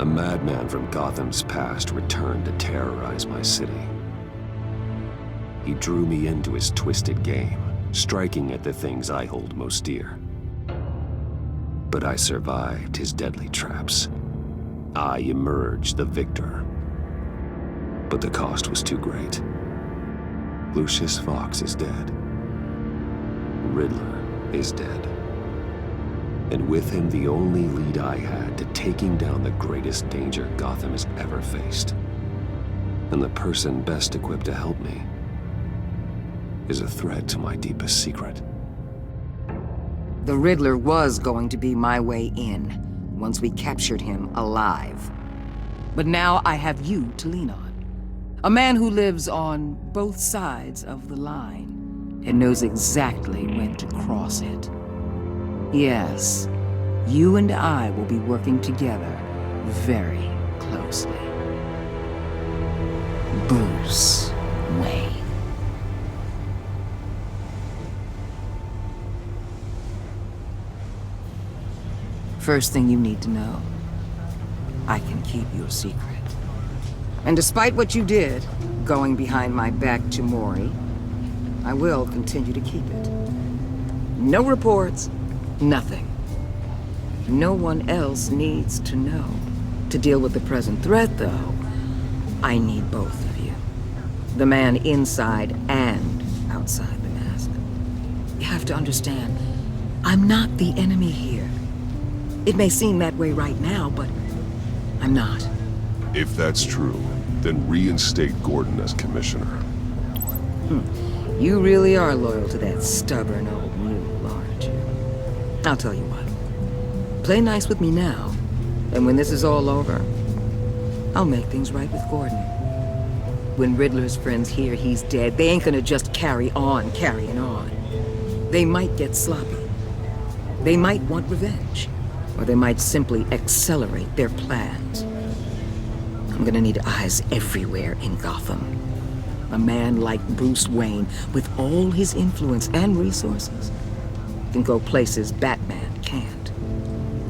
A madman from Gotham's past returned to terrorize my city. He drew me into his twisted game, striking at the things I hold most dear. But I survived his deadly traps. I emerged the victor. But the cost was too great. Lucius Fox is dead. Riddler is dead. And with him, the only lead I had to taking down the greatest danger Gotham has ever faced. And the person best equipped to help me is a threat to my deepest secret. The Riddler was going to be my way in, once we captured him alive. But now I have you to lean on. A man who lives on both sides of the line and knows exactly when to cross it. Yes, you and I will be working together very closely. Bruce Wayne. First thing you need to know, I can keep your secret. And despite what you did, going behind my back to Mori, I will continue to keep it. No reports, nothing. No one else needs to know. To deal with the present threat, though, I need both of you. The man inside and outside the mask. You have to understand, I'm not the enemy here. It may seem that way right now, but I'm not. If that's true, then reinstate Gordon as commissioner. You really are loyal to that stubborn old mule, aren't you? I'll tell you what. Play nice with me now, and when this is all over, I'll make things right with Gordon. When Riddler's friends hear he's dead, they ain't gonna just carry on carrying on. They might get sloppy. They might want revenge. Or they might simply accelerate their plans. I'm gonna need eyes everywhere in Gotham. A man like Bruce Wayne, with all his influence and resources, can go places Batman can't.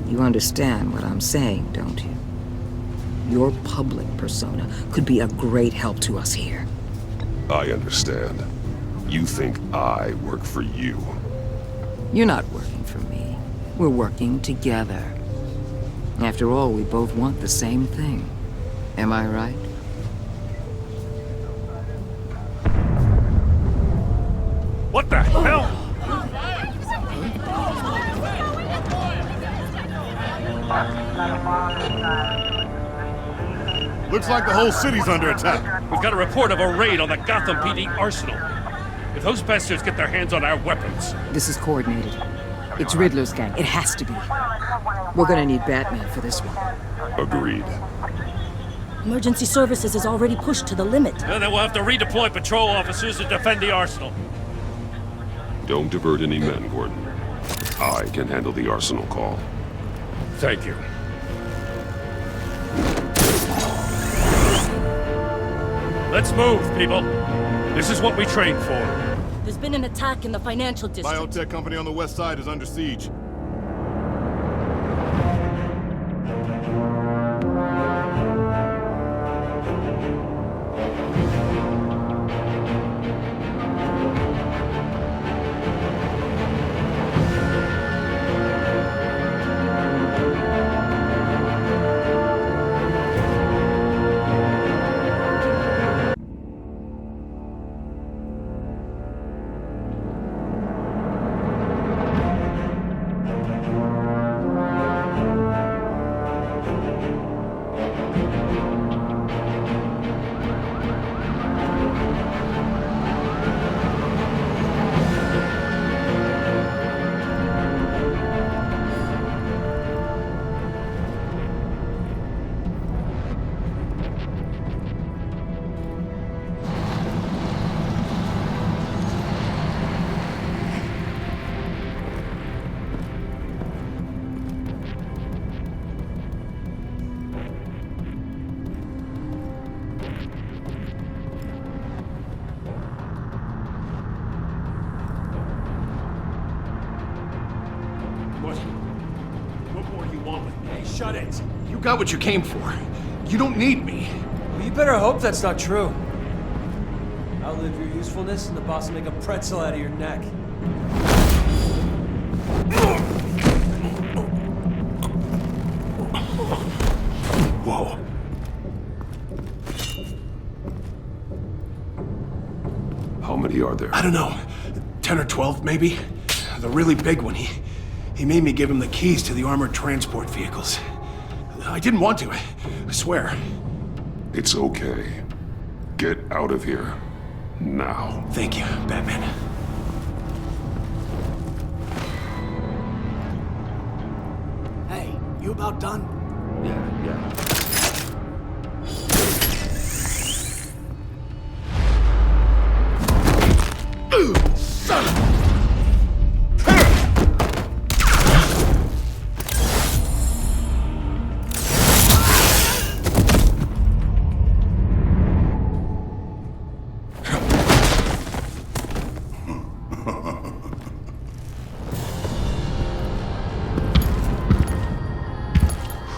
You understand what I'm saying, don't you? Your public persona could be a great help to us here. I understand. You think I work for you. You're not working for me. We're working together. After all, we both want the same thing. Am I right? What the hell? Looks like the whole city's under attack. We've got a report of a raid on the Gotham PD arsenal. If those bastards get their hands on our weapons... This is coordinated. It's Riddler's gang. It has to be. We're gonna need Batman for this one. Agreed. Emergency services is already pushed to the limit. And then we'll have to redeploy patrol officers to defend the arsenal. Don't divert any men, Gordon. I can handle the arsenal call. Thank you. Let's move, people. This is what we trained for. There's been an attack in the financial district. Biotech company on the west side is under siege. Shut it. You got what you came for. You don't need me. Well, you better hope that's not true. Outlive your usefulness and the boss will make a pretzel out of your neck. Whoa. How many are there? I don't know. 10 or 12, maybe? The really big one, he made me give him the keys to the armored transport vehicles. I didn't want to, I swear. It's okay. Get out of here. Now. Thank you, Batman. Hey, you about done? Yeah. Son of a...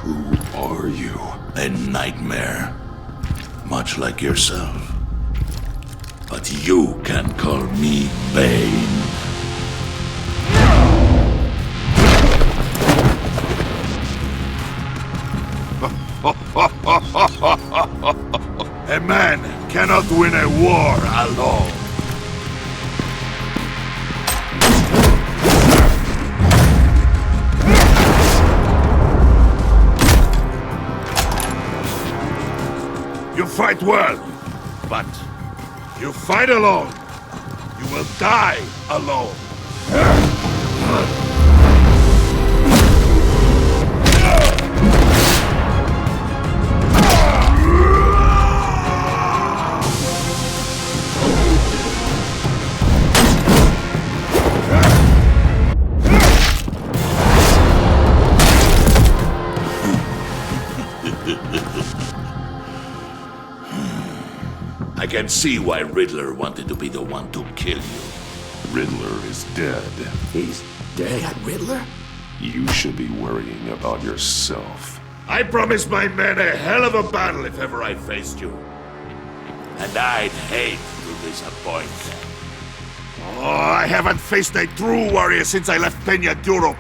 Who are you? A nightmare. Much like yourself. But you can call me Bane. A man cannot win a war alone. You fight well, but you fight alone. You will die alone. I can see why Riddler wanted to be the one to kill you. Riddler is dead. He's dead. That Riddler? You should be worrying about yourself. I promised my men a hell of a battle if ever I faced you. And I'd hate to disappoint them. Oh, I haven't faced a true warrior since I left Peña Duro.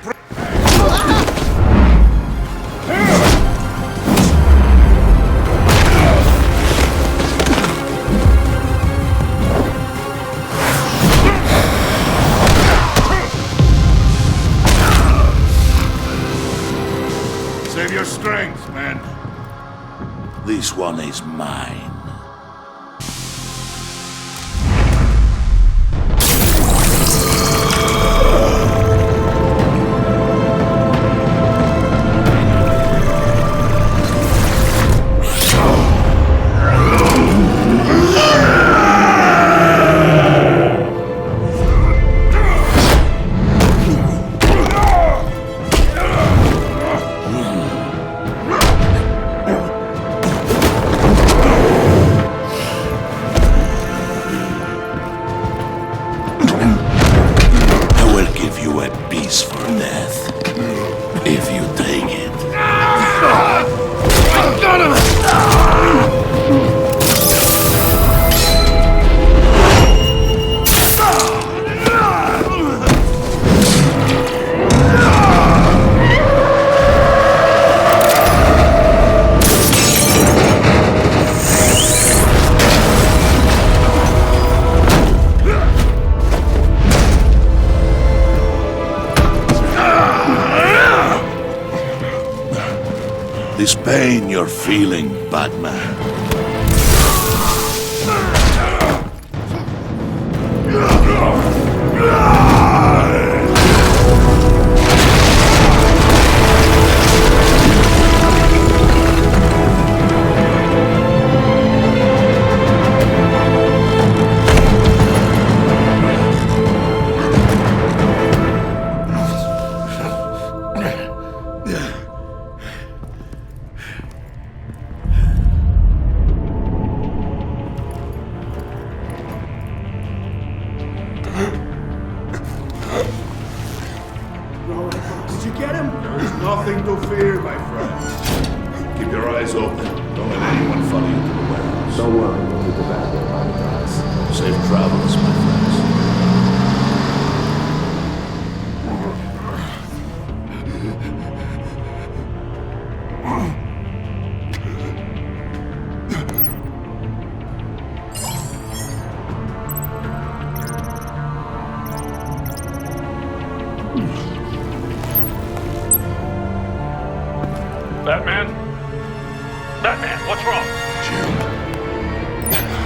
Save your strength, man. This one is mine. This pain you're feeling, Batman. my friend. Keep your eyes open. Don't let anyone follow you to the warehouse. Don't worry, we'll keep the back there by the docks. Safe travels, my friends. Batman? Batman, what's wrong? Jim.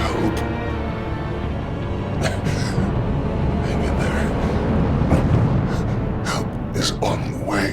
Hope. Hang in there. Help is on the way.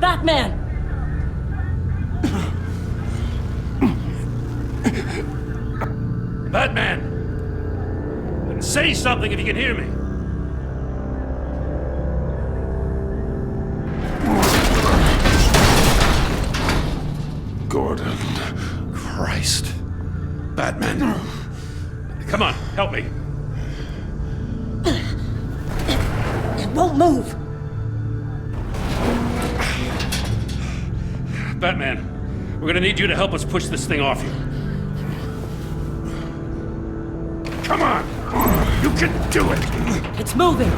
Batman! Batman! Say something if you can hear me. Gordon. Christ. Batman. Come on, help me. It won't move! Batman, we're gonna need you to help us push this thing off you. Come on! You can do it! It's moving!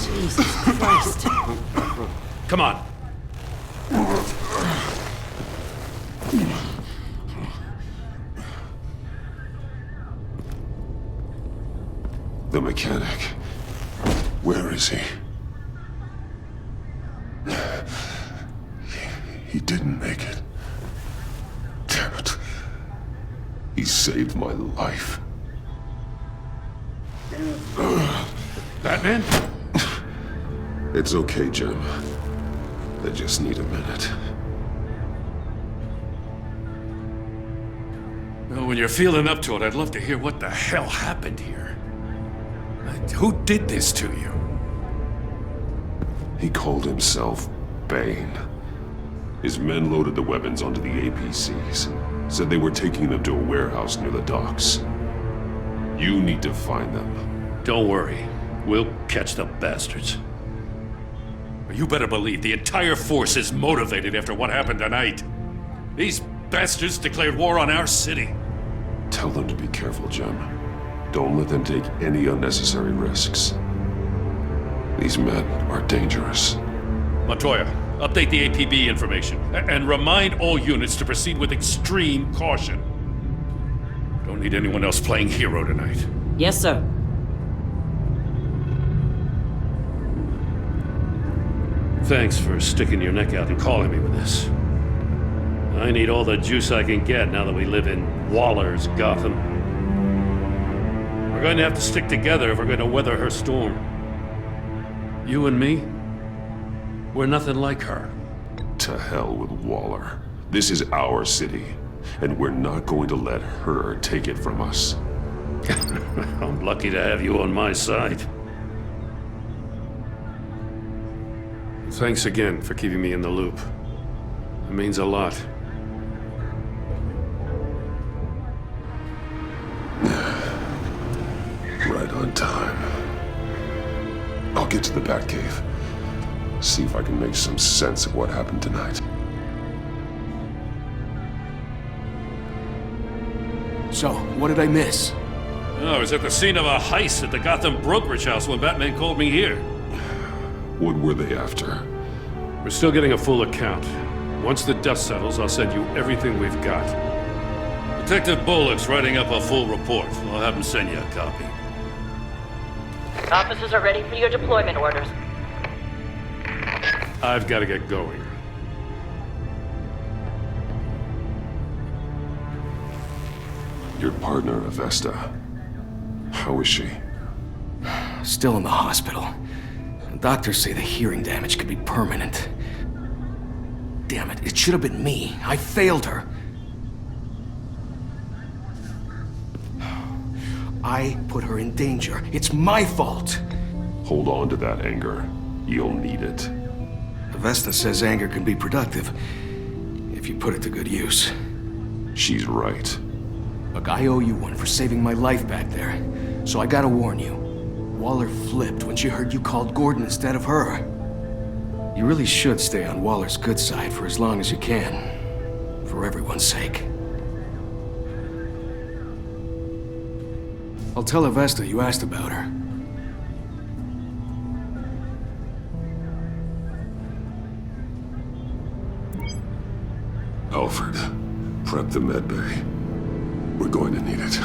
Jesus Christ. Come on. The mechanic. Where is he? He didn't make it. Damn it. He saved my life. Batman? It's okay, Jim. I just need a minute. Well, when you're feeling up to it, I'd love to hear what the hell happened here. Who did this to you? He called himself Bane. His men loaded the weapons onto the APCs. Said they were taking them to a warehouse near the docks. You need to find them. Don't worry. We'll catch the bastards. You better believe the entire force is motivated after what happened tonight. These bastards declared war on our city. Tell them to be careful, Jim. Don't let them take any unnecessary risks. These men are dangerous. Montoya, update the APB information. And remind all units to proceed with extreme caution. Don't need anyone else playing hero tonight. Yes, sir. Thanks for sticking your neck out and calling me with this. I need all the juice I can get now that we live in Waller's Gotham. We're going to have to stick together if we're going to weather her storm. You and me, we're nothing like her. To hell with Waller. This is our city, and we're not going to let her take it from us. I'm lucky to have you on my side. Thanks again for keeping me in the loop. It means a lot. Right on time. I'll get to the Batcave. See if I can make some sense of what happened tonight. So, what did I miss? Oh, I was at the scene of a heist at the Gotham brokerage house when Batman called me here. What were they after? We're still getting a full account. Once the dust settles, I'll send you everything we've got. But Detective Bullock's writing up a full report. I'll have him send you a copy. Officers are ready for your deployment orders. I've got to get going. Your partner, Avesta. How is she? Still in the hospital. Doctors say the hearing damage could be permanent. Damn it, it should have been me. I failed her. I put her in danger. It's my fault. Hold on to that anger. You'll need it. Avesta says anger can be productive, if you put it to good use. She's right. Look, I owe you one for saving my life back there. So I gotta warn you. Waller flipped when she heard you called Gordon instead of her. You really should stay on Waller's good side for as long as you can. For everyone's sake. I'll tell Avesta you asked about her. Alfred, prep the med bay. We're going to need it.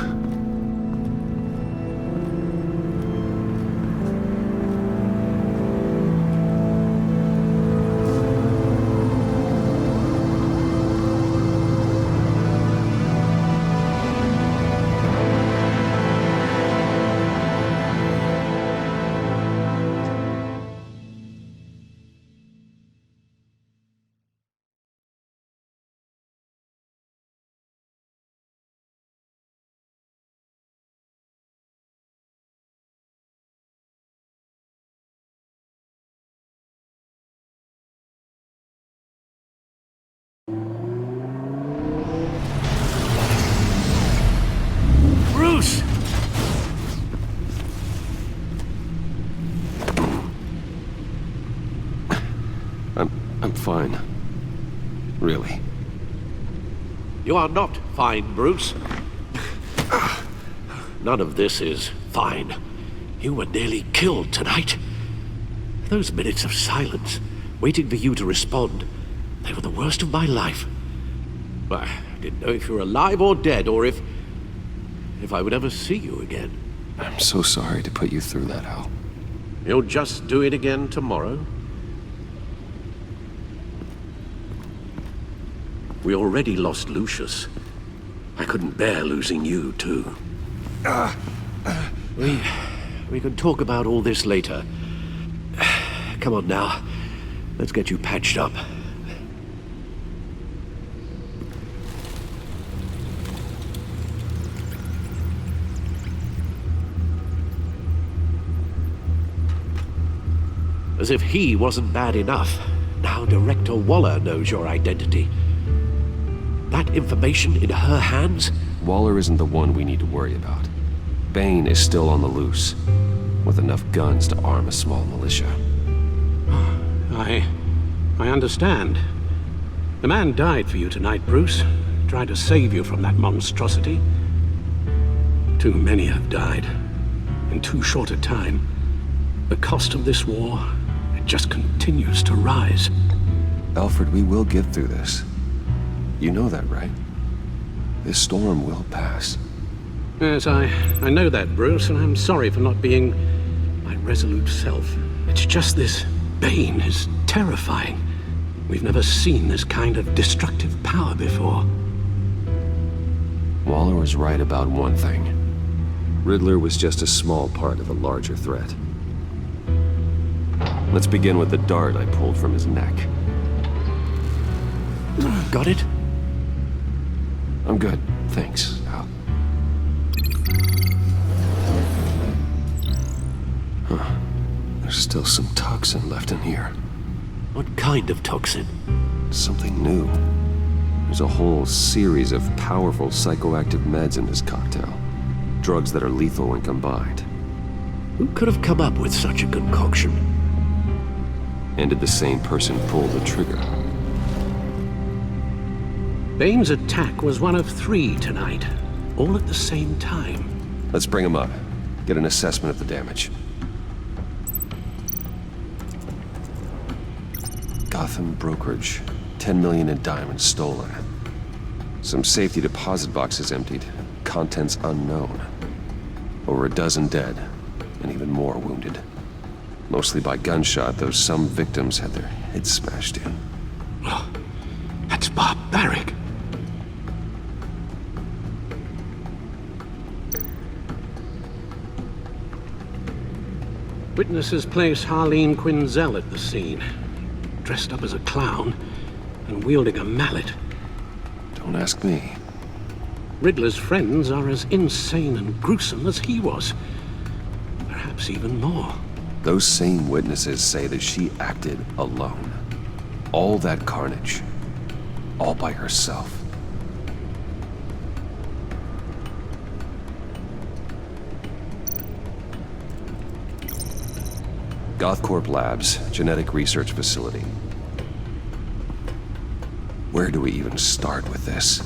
Bruce! I'm fine. Really. You are not fine, Bruce. None of this is fine. You were nearly killed tonight. Those minutes of silence, waiting for you to respond, they were the worst of my life. I didn't know if you were alive or dead, or if I would ever see you again. I'm so sorry to put you through that, Al. You'll just do it again tomorrow? We already lost Lucius. I couldn't bear losing you, too. We can talk about all this later. Come on now. Let's get you patched up. As if he wasn't bad enough, now Director Waller knows your identity. That information in her hands? Waller isn't the one we need to worry about. Bane is still on the loose, with enough guns to arm a small militia. I understand. The man died for you tonight, Bruce. Tried to save you from that monstrosity. Too many have died. In too short a time. The cost of this war, it just continues to rise. Alfred, we will get through this. You know that, right? This storm will pass. Yes, I know that, Bruce, and I'm sorry for not being my resolute self. It's just this Bane is terrifying. We've never seen this kind of destructive power before. Waller was right about one thing. Riddler was just a small part of a larger threat. Let's begin with the dart I pulled from his neck. Got it? I'm good, thanks, Al. Huh. There's still some toxin left in here. What kind of toxin? Something new. There's a whole series of powerful psychoactive meds in this cocktail. Drugs that are lethal when combined. Who could have come up with such a concoction? And did the same person pull the trigger? Bane's attack was one of 3 tonight, all at the same time. Let's bring him up. Get an assessment of the damage. Gotham brokerage. 10 million in diamonds stolen. Some safety deposit boxes emptied, contents unknown. Over a dozen dead, and even more wounded. Mostly by gunshot, though some victims had their heads smashed in. Oh, that's barbaric. Witnesses place Harleen Quinzel at the scene, dressed up as a clown and wielding a mallet. Don't ask me. Riddler's friends are as insane and gruesome as he was. Perhaps even more. Those same witnesses say that she acted alone. All that carnage. All by herself. Gothcorp Labs, genetic research facility. Where do we even start with this?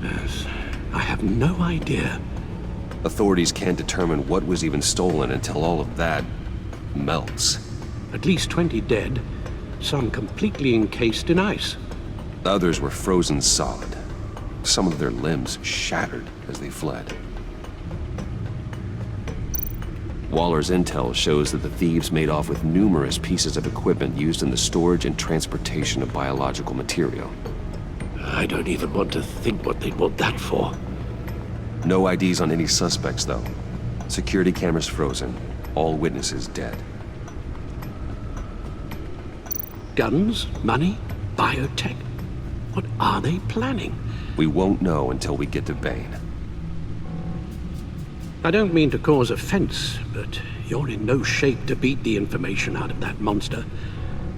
Yes, I have no idea. Authorities can't determine what was even stolen until all of that melts. At least 20 dead, some completely encased in ice. Others were frozen solid. Some of their limbs shattered as they fled. Waller's intel shows that the thieves made off with numerous pieces of equipment used in the storage and transportation of biological material. I don't even want to think what they'd want that for. No IDs on any suspects, though. Security cameras frozen. All witnesses dead. Guns? Money? Biotech? What are they planning? We won't know until we get to Bane. I don't mean to cause offense, but you're in no shape to beat the information out of that monster,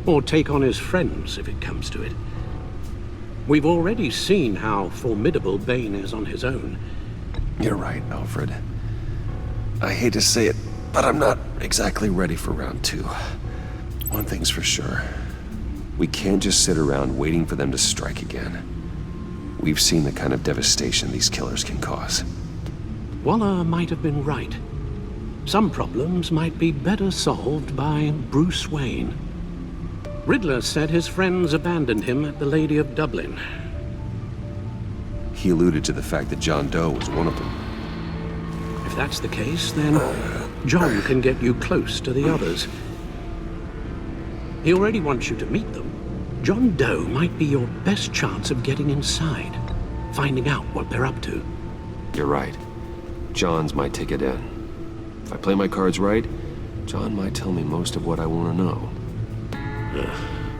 or take on his friends if it comes to it. We've already seen how formidable Bane is on his own. You're right, Alfred. I hate to say it, but I'm not exactly ready for round 2. One thing's for sure. We can't just sit around waiting for them to strike again. We've seen the kind of devastation these killers can cause. Waller might have been right. Some problems might be better solved by Bruce Wayne. Riddler said his friends abandoned him at the Lady of Dublin. He alluded to the fact that John Doe was one of them. If that's the case, then John can get you close to the others. He already wants you to meet them. John Doe might be your best chance of getting inside, finding out what they're up to. You're right. John's my ticket in. If I play my cards right, John might tell me most of what I want to know.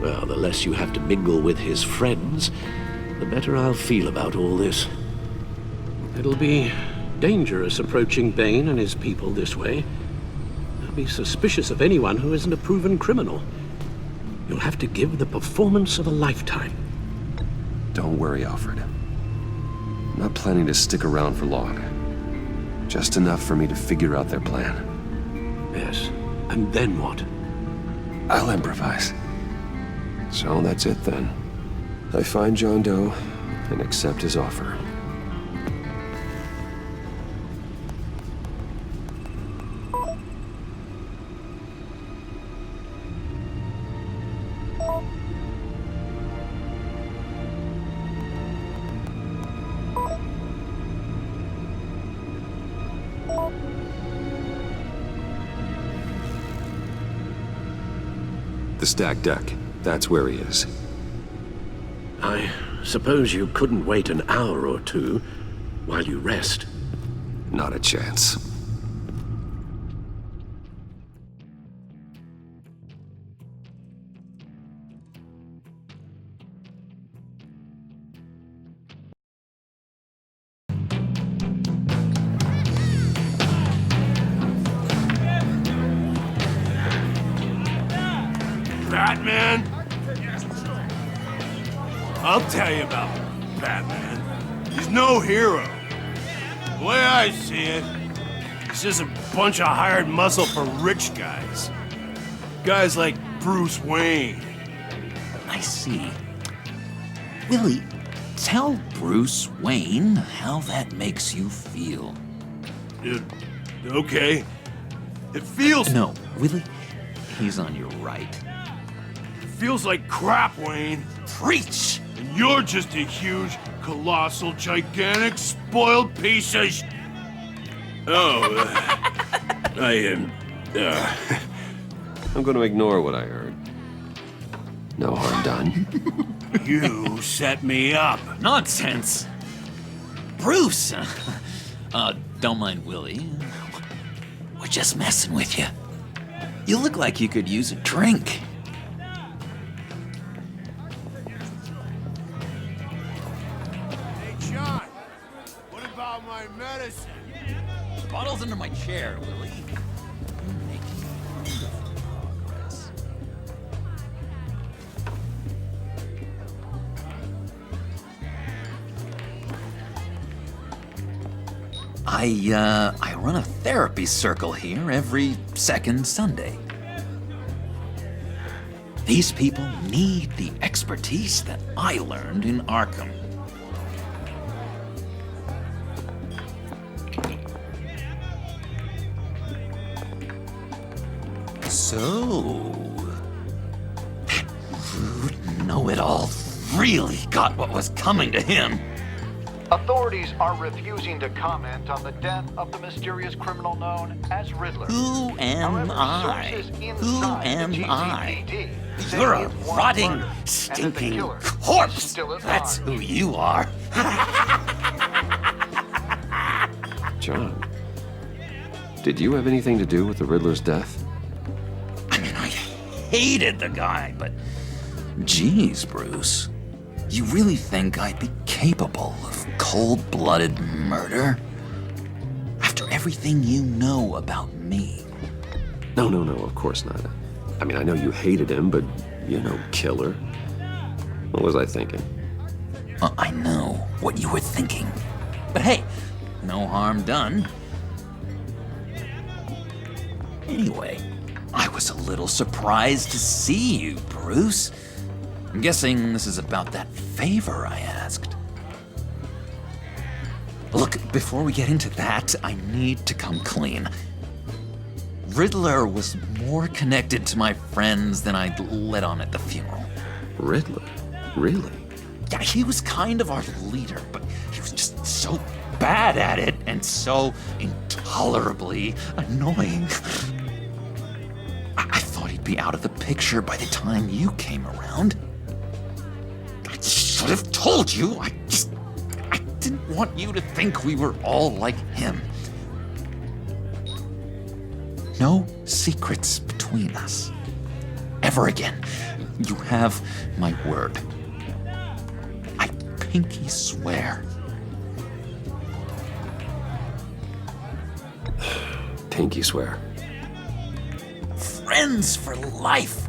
Well, the less you have to mingle with his friends, the better I'll feel about all this. It'll be dangerous approaching Bane and his people this way. I'll be suspicious of anyone who isn't a proven criminal. You'll have to give the performance of a lifetime. Don't worry, Alfred. I'm not planning to stick around for long. Just enough for me to figure out their plan. Yes, and then what? I'll improvise. So that's it then. I find John Doe and accept his offer. The stacked deck. That's where he is. I suppose you couldn't wait an hour or two while you rest? Not a chance. Batman? I'll tell you about Batman. He's no hero. The way I see it, he's just a bunch of hired muscle for rich guys. Guys like Bruce Wayne. I see. Willie, tell Bruce Wayne how that makes you feel. Okay. It feels... No, Willie, he's on your right. It feels like crap, Wayne. Preach! And you're just a huge, colossal, gigantic, spoiled piece of Oh, I am... I'm going to ignore what I heard. No harm done. You set me up. Nonsense! Bruce! Don't mind Willie. We're just messing with you. You look like you could use a drink. Hey, John, what about my medicine? The bottle's under my chair, Willie. You're making beautiful progress. I run a therapy circle here every second Sunday. These people need the expertise that I learned in Arkham. So, that rude know-it-all really got what was coming to him. Authorities are refusing to comment on the death of the mysterious criminal known as Riddler. Who am I? Who am I? say You're a it's one rotting, murder, and that the stinking killer is corpse. still at That's large. who you are. John, did you have anything to do with the Riddler's death? I mean, I hated the guy, but geez, Bruce. You really think I'd be capable of cold-blooded murder? After everything you know about me? No, of course not. I mean, I know you hated him, but you're no killer. What was I thinking? I know what you were thinking. But hey, no harm done. Anyway, I was a little surprised to see you, Bruce. I'm guessing this is about that favor I asked. Look, before we get into that, I need to come clean. Riddler was more connected to my friends than I'd let on at the funeral. Riddler? Really? Yeah, he was kind of our leader, but he was just so bad at it and so intolerably annoying. I thought he'd be out of the picture by the time you came around. I should have told you. I didn't want you to think we were all like him. No secrets between us. Ever again. You have my word. I pinky swear. Pinky swear. Friends for life.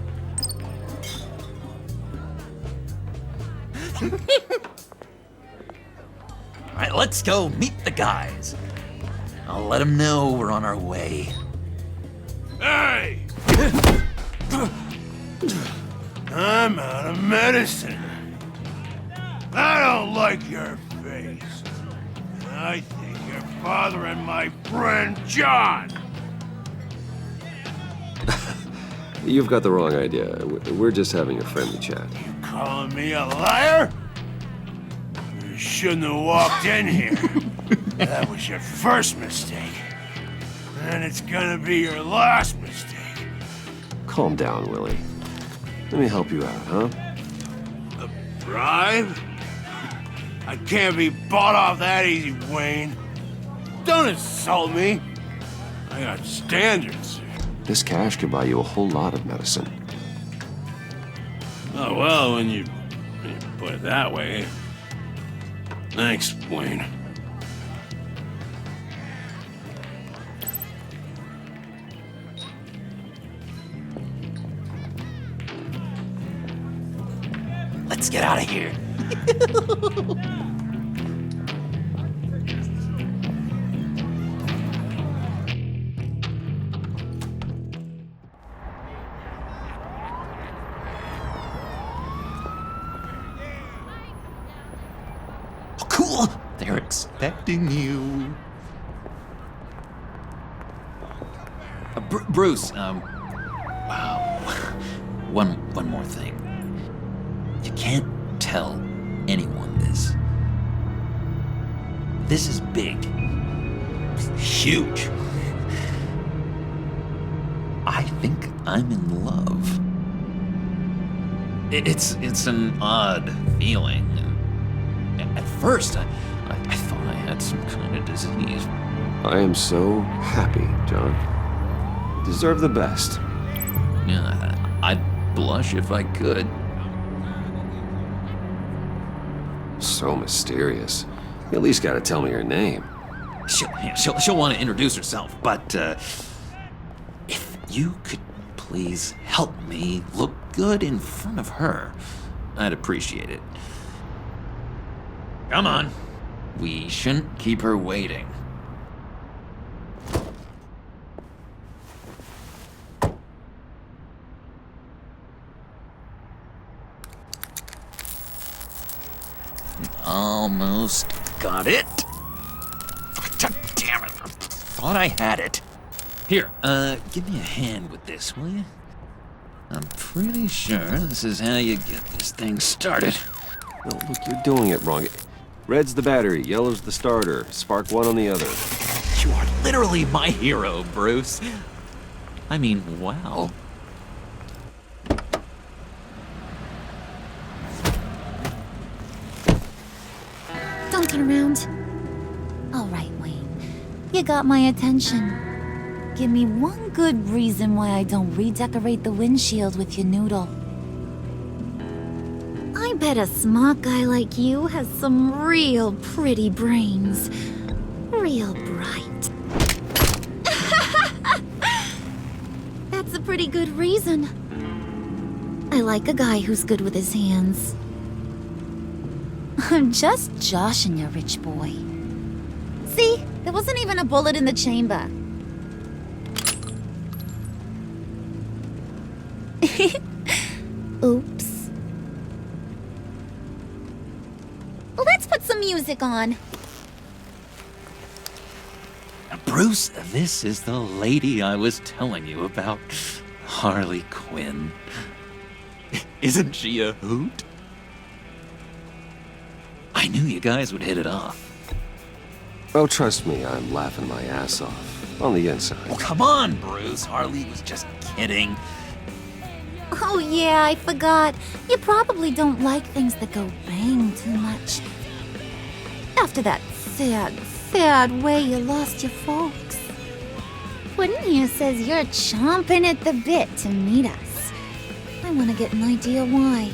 All right, let's go meet the guys. I'll let them know we're on our way. Hey! I'm out of medicine. I don't like your face. And I think you're bothering my friend John. You've got the wrong idea. We're just having a friendly chat. You calling me a liar? You shouldn't have walked in here. That was your first mistake. And it's gonna be your last mistake. Calm down, Willie. Let me help you out, huh? A bribe? I can't be bought off that easy, Wayne. Don't insult me. I got standards. This cash could buy you a whole lot of medicine. Oh, well, when you put it that way. Thanks, Wayne. Let's get out of here. Oh, cool. They're expecting you. Bruce, wow. One more thing. You can't tell anyone this, This is big. Huge. I think I'm in love. It's an odd feeling. At first, I thought I had some kind of disease. I am so happy, John. You deserve the best. Yeah, I'd blush if I could. So mysterious. You at least gotta tell me your name. She'll want to introduce herself, but if you could please help me look good in front of her, I'd appreciate it. Come on. We shouldn't keep her waiting. Almost got it. God damn it. I thought I had it. Here, give me a hand with this, will you? I'm pretty sure this is how you get this thing started. Oh, look, you're doing it wrong. Red's the battery, yellow's the starter. Spark one on the other. You are literally my hero, Bruce. I mean, wow. Don't turn around. All right, Wayne. You got my attention. Give me one good reason why I don't redecorate the windshield with your noodle. I bet a smart guy like you has some real pretty brains. Real bright. That's a pretty good reason. I like a guy who's good with his hands. I'm just joshing you, rich boy. See? There wasn't even a bullet in the chamber. Oops. Let's put some music on. Bruce, this is the lady I was telling you about. Harley Quinn. Isn't she a hoot? I knew you guys would hit it off. Oh, trust me, I'm laughing my ass off. On the inside. Oh, come on, Bruce. Harley was just kidding. Oh yeah, I forgot. You probably don't like things that go bang too much. After that sad way you lost your folks. Puddin' here says you're chomping at the bit to meet us. I want to get an idea why.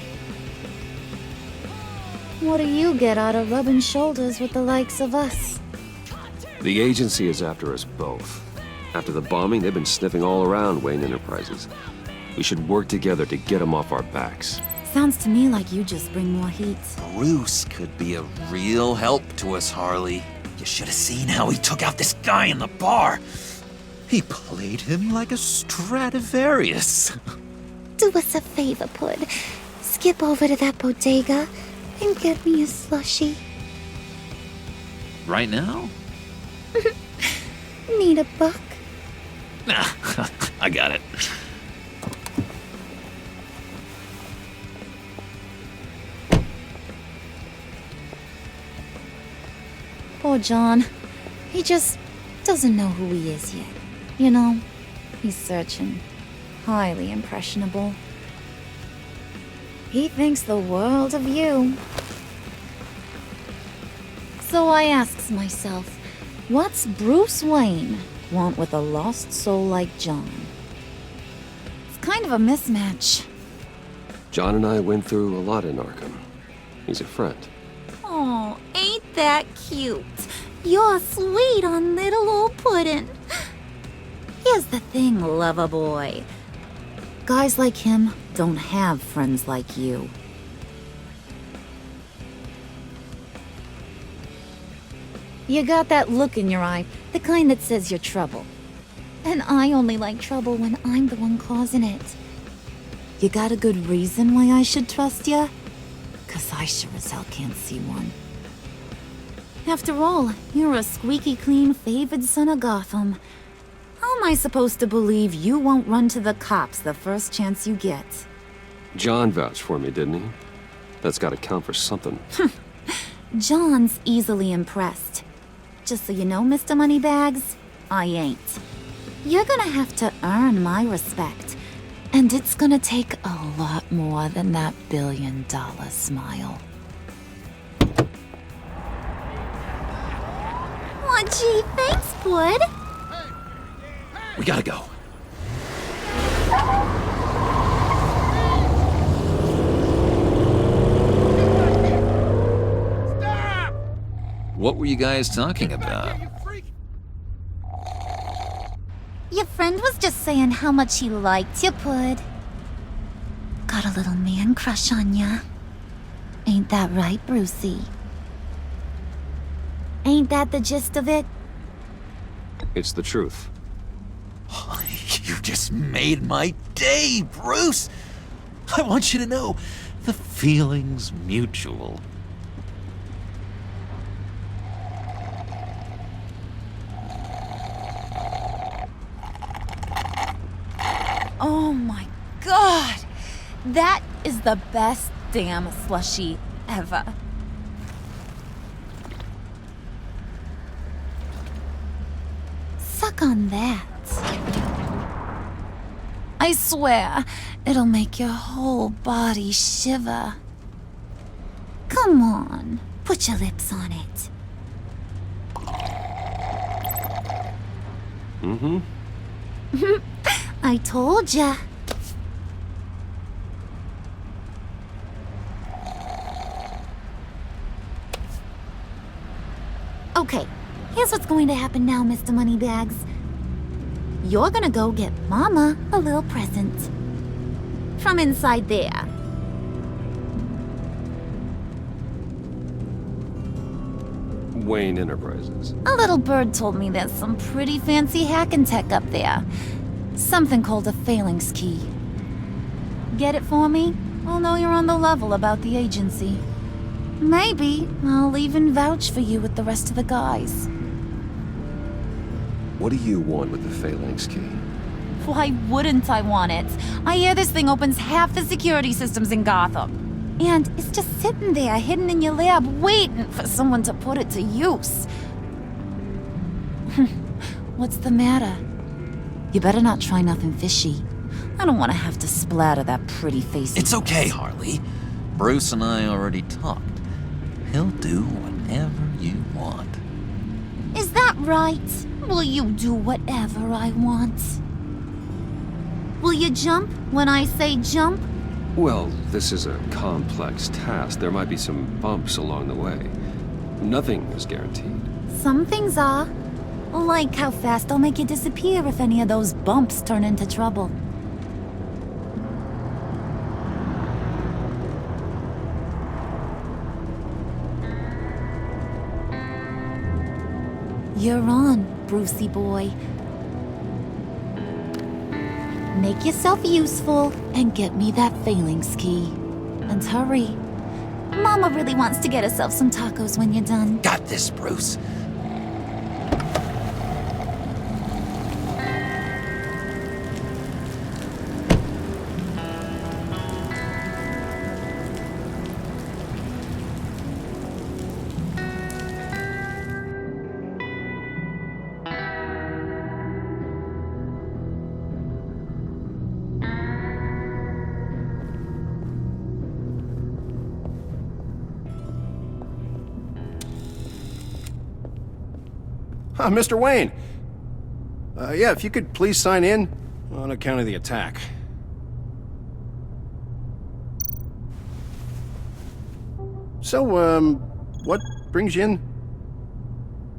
What do you get out of rubbing shoulders with the likes of us? The agency is after us both. After the bombing, they've been sniffing all around Wayne Enterprises. We should work together to get them off our backs. Sounds to me like you just bring more heat. Bruce could be a real help to us, Harley. You should have seen how he took out this guy in the bar. He played him like a Stradivarius. Do us a favor, Pud. Skip over to that bodega and get me a slushie. Right now? Need a buck? Nah, I got it. Poor John. He just doesn't know who he is yet. You know, he's searching. Highly impressionable. He thinks the world of you. So I asks myself, what's Bruce Wayne want with a lost soul like John? It's kind of a mismatch. John and I went through a lot in Arkham. He's a friend. Oh, ain't that cute? You're sweet on little old Puddin'. Here's the thing, lover boy. Guys like him don't have friends like you. You got that look in your eye, the kind that says you're trouble. And I only like trouble when I'm the one causing it. You got a good reason why I should trust you? 'Cause I sure as hell can't see one. After all, you're a squeaky clean favored son of Gotham. How am I supposed to believe you won't run to the cops the first chance you get? John vouched for me, didn't he? That's gotta count for something. John's easily impressed. just so you know, Mr. Moneybags, I ain't. You're gonna have to earn my respect. And it's gonna take a lot more than that $1 billion smile. Aw, gee, thanks, bud. We gotta go. Stop! What were you guys talking about? Your friend was just saying how much he liked you, Pud. Got a little man crush on ya. Ain't that right, Brucey? Ain't that the gist of it? It's the truth. You just made my day, Bruce! I want you to know, the feeling's mutual. Oh my god! That is the best damn slushie ever. Suck on that. I swear, it'll make your whole body shiver. Come on, put your lips on it. Mm-hmm. I told ya. Okay, here's what's going to happen now, Mr. Moneybags. You're gonna go get Mama a little present. From inside there. Wayne Enterprises. A little bird told me there's some pretty fancy hacking tech up there. Something called a phalanx key. Get it for me? I'll know you're on the level about the agency. Maybe I'll even vouch for you with the rest of the guys. What do you want with the phalanx key? Why wouldn't I want it? I hear this thing opens half the security systems in Gotham. And it's just sitting there, hidden in your lab, waiting for someone to put it to use. What's the matter? You better not try nothing fishy. I don't want to have to splatter that pretty face. It's okay, Harley. Bruce and I already talked. He'll do whatever you want. Is that right? Will you do whatever I want? Will you jump when I say jump? Well, this is a complex task. There might be some bumps along the way. Nothing is guaranteed. Some things are. Like how fast I'll make you disappear if any of those bumps turn into trouble. You're on, Brucey boy. Make yourself useful and get me that phalanx key. And hurry. Mama really wants to get herself some tacos when you're done. Got this, Bruce. Mr. Wayne. Yeah, if you could please sign in on account of the attack. So, what brings you in?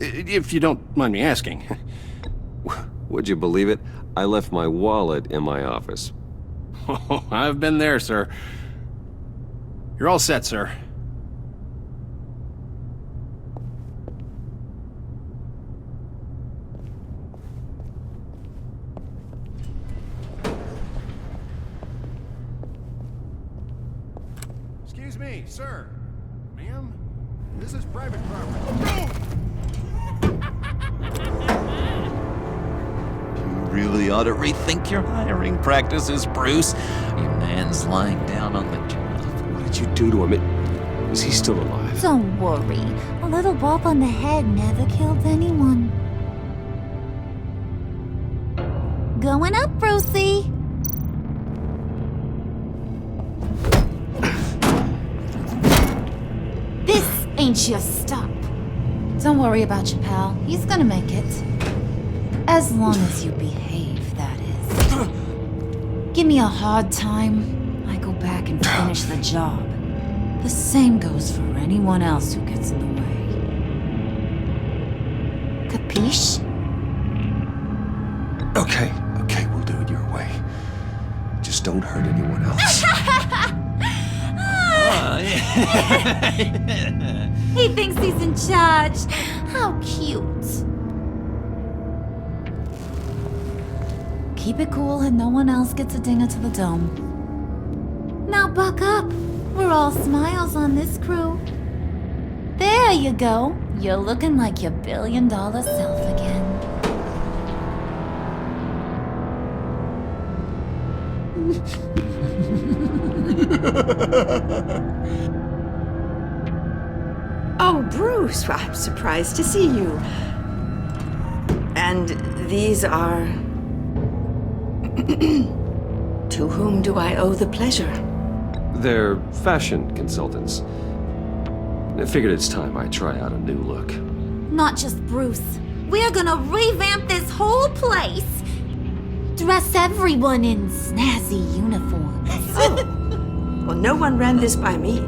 If you don't mind me asking. Would you believe it? I left my wallet in my office. Oh, I've been there, sir. You're all set, sir. Excuse me, sir. Ma'am, this is private property. You really ought to rethink your hiring practices, Bruce. Your man's lying down on the job. What did you do to him? Is he still alive? Don't worry. A little bump on the head never killed anyone. Going up, Brucey. This ain't your stop. Don't worry about your pal. He's gonna make it. As long as you behave, that is. Give me a hard time, I go back and finish the job. The same goes for anyone else who gets in the way. Capiche? Okay, we'll do it your way. Just don't hurt anyone else. He thinks he's in charge. How cute. Keep it cool and no one else gets a dinger to the dome. Now buck up. We're all smiles on this crew. There you go. You're looking like your billion-dollar self again. Oh, Bruce, well, I'm surprised to see you. And these are... To whom do I owe the pleasure? They're fashion consultants. I figured it's time I try out a new look. Not just Bruce. We're gonna revamp this whole place. Dress everyone in snazzy uniforms. Oh. Well, no one ran this by me.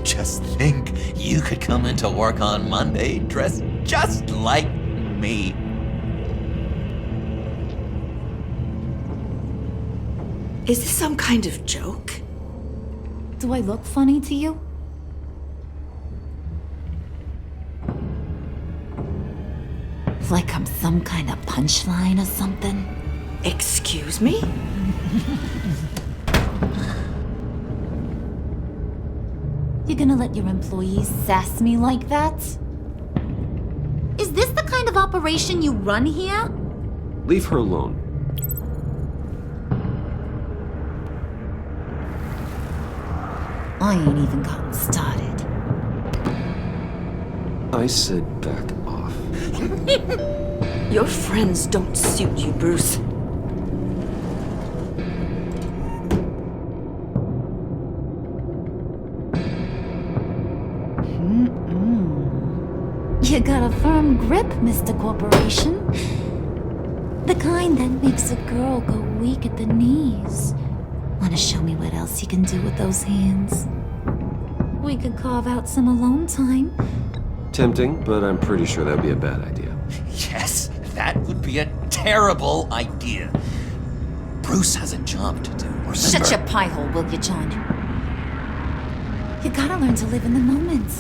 Just think, you could come into work on Monday dressed just like me. Is this some kind of joke? Do I look funny to you? Like I'm some kind of punchline or something? Excuse me? You gonna let your employees sass me like that? Is this the kind of operation you run here? Leave her alone. I ain't even gotten started. I said back off. Your friends don't suit you, Bruce. You got a firm grip, Mr. Corporation. The kind that makes a girl go weak at the knees. Wanna show me what else you can do with those hands? We could carve out some alone time. Tempting, but I'm pretty sure that'd be a bad idea. Yes, that would be a terrible idea. Bruce has a job to do, remember? Shut your pie hole, will you, John? You gotta learn to live in the moment.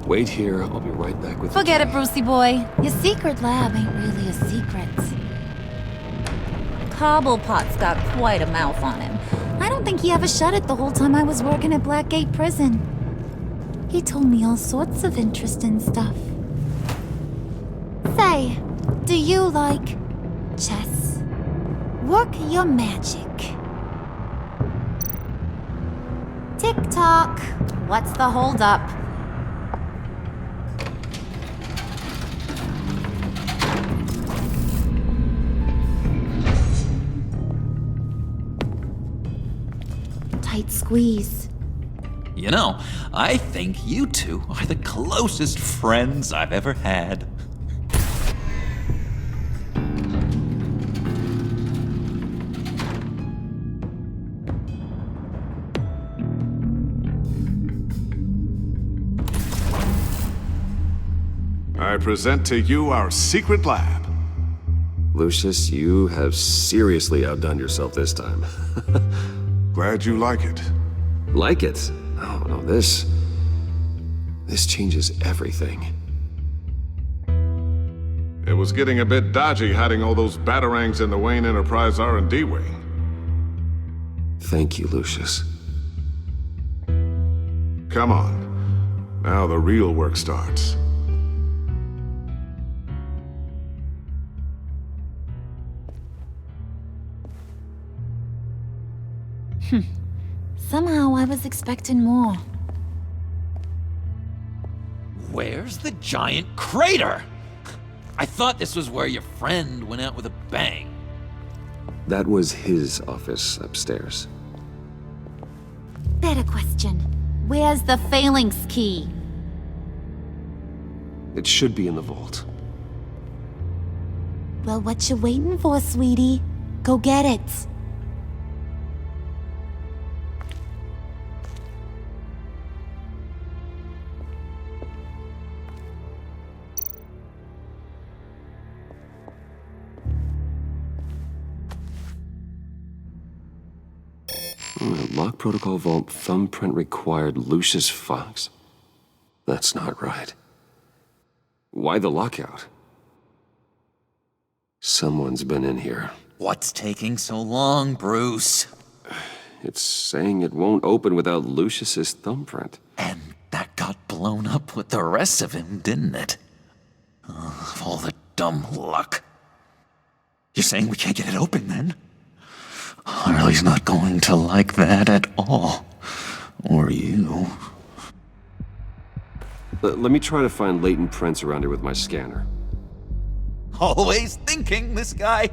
Wait here, I'll be right back with Forget it, Brucey boy. Your secret lab ain't really a secret. Cobblepot's got quite a mouth on him. I don't think he ever shut it the whole time I was working at Blackgate Prison. He told me all sorts of interesting stuff. Say, do you like chess? Work your magic. Tick-tock. What's the holdup? Tight squeeze. You know, I think you two are the closest friends I've ever had. I present to you our secret lab. Lucius, you have seriously outdone yourself this time. Glad you like it. Like it? Oh, no, this changes everything. It was getting a bit dodgy hiding all those batarangs in the Wayne Enterprise R&D wing. Thank you, Lucius. Come on. Now the real work starts. Somehow I was expecting more. Where's the giant crater? I thought this was where your friend went out with a bang. That was his office upstairs. Better question. Where's the phalanx key? It should be in the vault. Well, what you waiting for, sweetie? Go get it. Lock protocol vault thumbprint required Lucius Fox. That's not right. Why the lockout? Someone's been in here. What's taking so long, Bruce? It's saying it won't open without Lucius's thumbprint. And that got blown up with the rest of him, didn't it? All the dumb luck. You're saying we can't get it open, then? Harley's not going to like that at all. Or you. Let me try to find latent prints around here with my scanner. Always thinking, this guy.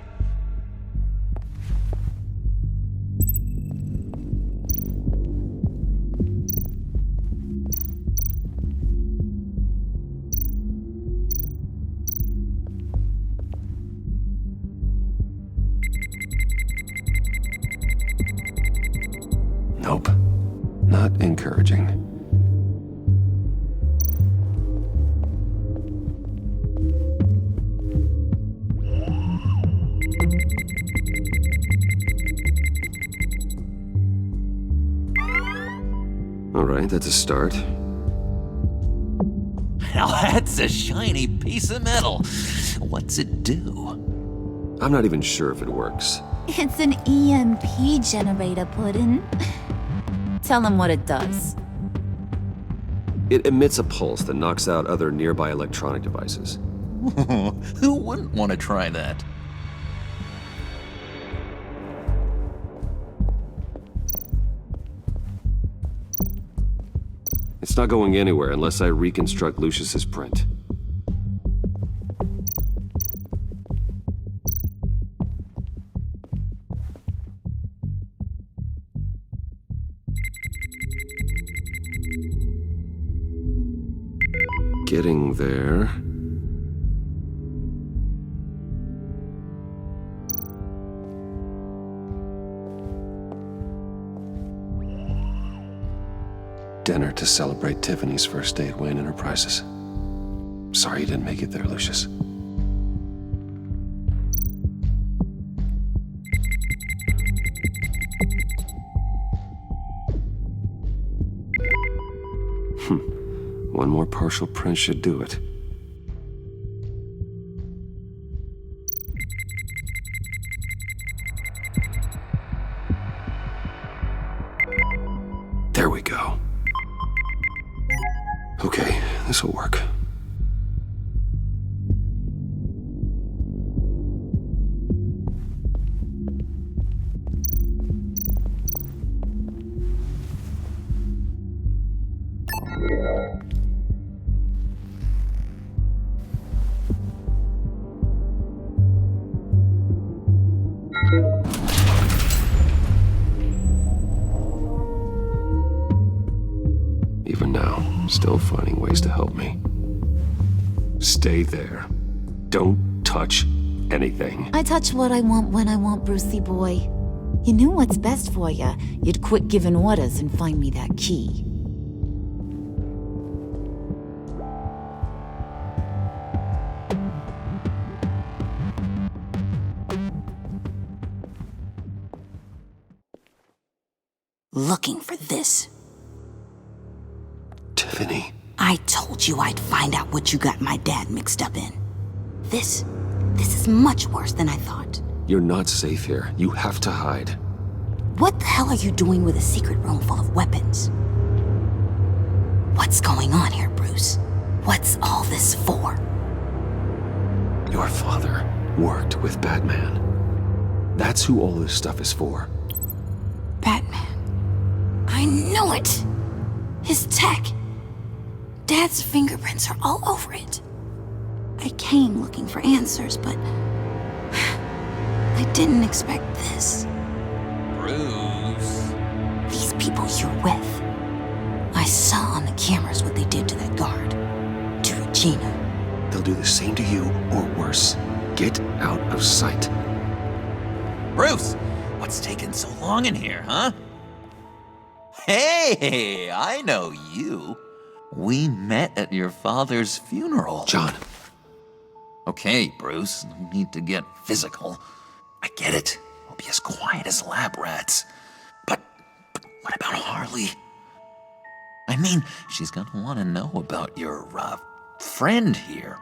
Nope. Not encouraging. All right, that's a start. Now that's a shiny piece of metal. What's it do? I'm not even sure if it works. It's an EMP generator, Puddin'. Tell him what it does. It emits a pulse that knocks out other nearby electronic devices. Who wouldn't want to try that? It's not going anywhere unless I reconstruct Lucius's print. Getting there. Dinner to celebrate Tiffany's first day at Wayne Enterprises. Sorry you didn't make it there, Lucius. One more partial print should do it. There we go. Okay, this will work. Even now, still finding ways to help me. Stay there. Don't touch anything. I touch what I want when I want, Brucey boy. You knew what's best for you. You'd quit giving orders and find me that key. Looking for this. Tiffany. I told you I'd find out what you got my dad mixed up in. This is much worse than I thought. You're not safe here. You have to hide. What the hell are you doing with a secret room full of weapons? What's going on here, Bruce? What's all this for? Your father worked with Batman. That's who all this stuff is for. Batman. I knew it! His tech. Dad's fingerprints are all over it. I came looking for answers, but I didn't expect this. Bruce. These people you're with. I saw on the cameras what they did to that guard. To Regina. They'll do the same to you, or worse. Get out of sight. Bruce, what's taking so long in here, huh? Hey, I know you. We met at your father's funeral. John. Okay, Bruce, no need to get physical. I get it. We'll be as quiet as lab rats. But what about Harley? I mean, she's gonna want to know about your, friend here.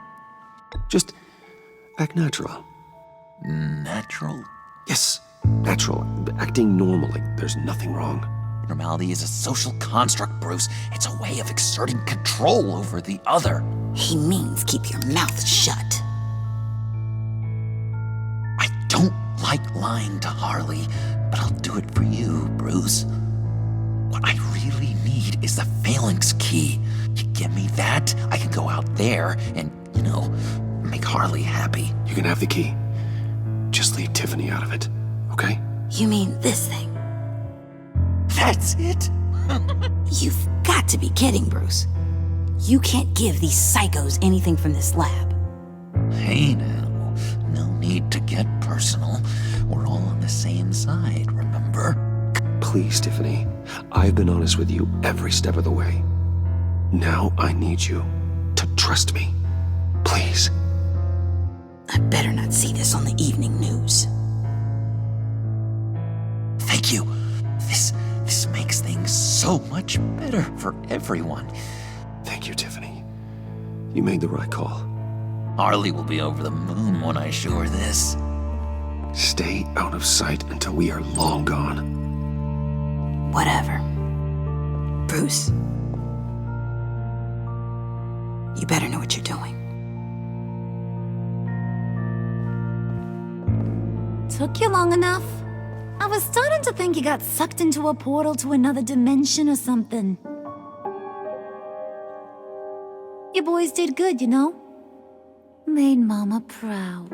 Just act natural. Natural? Yes, natural. Acting normally. There's nothing wrong. Normality is a social construct, Bruce. It's a way of exerting control over the other. He means keep your mouth shut. I don't like lying to Harley, but I'll do it for you, Bruce. What I really need is the phalanx key. You give me that, I can go out there and, make Harley happy. You can have the key. Just leave Tiffany out of it, okay? You mean this thing? That's it? You've got to be kidding, Bruce. You can't give these psychos anything from this lab. Hey now, no need to get personal. We're all on the same side, remember? Please, Tiffany. I've been honest with you every step of the way. Now I need you to trust me. Please. I better not see this on the evening news. Thank you. This makes things so much better for everyone. Thank you, Tiffany. You made the right call. Harley will be over the moon when I show her this. Stay out of sight until we are long gone. Whatever. Bruce. You better know what you're doing. Took you long enough? I was starting to think you got sucked into a portal to another dimension or something. You boys did good, Made Mama proud.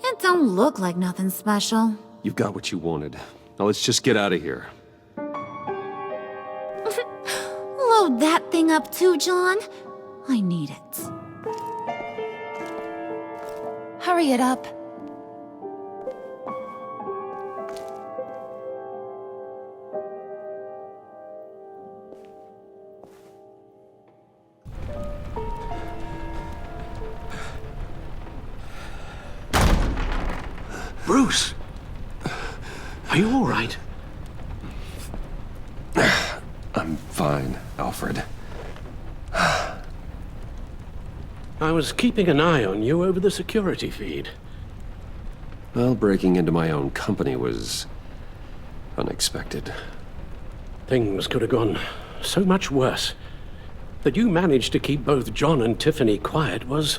It don't look like nothing special. You've got what you wanted. Now let's just get out of here. Load that thing up too, John. I need it. Hurry it up. Bruce! Are you all right? I'm fine, Alfred. I was keeping an eye on you over the security feed. Well, breaking into my own company was unexpected. Things could have gone so much worse. That you managed to keep both John and Tiffany quiet was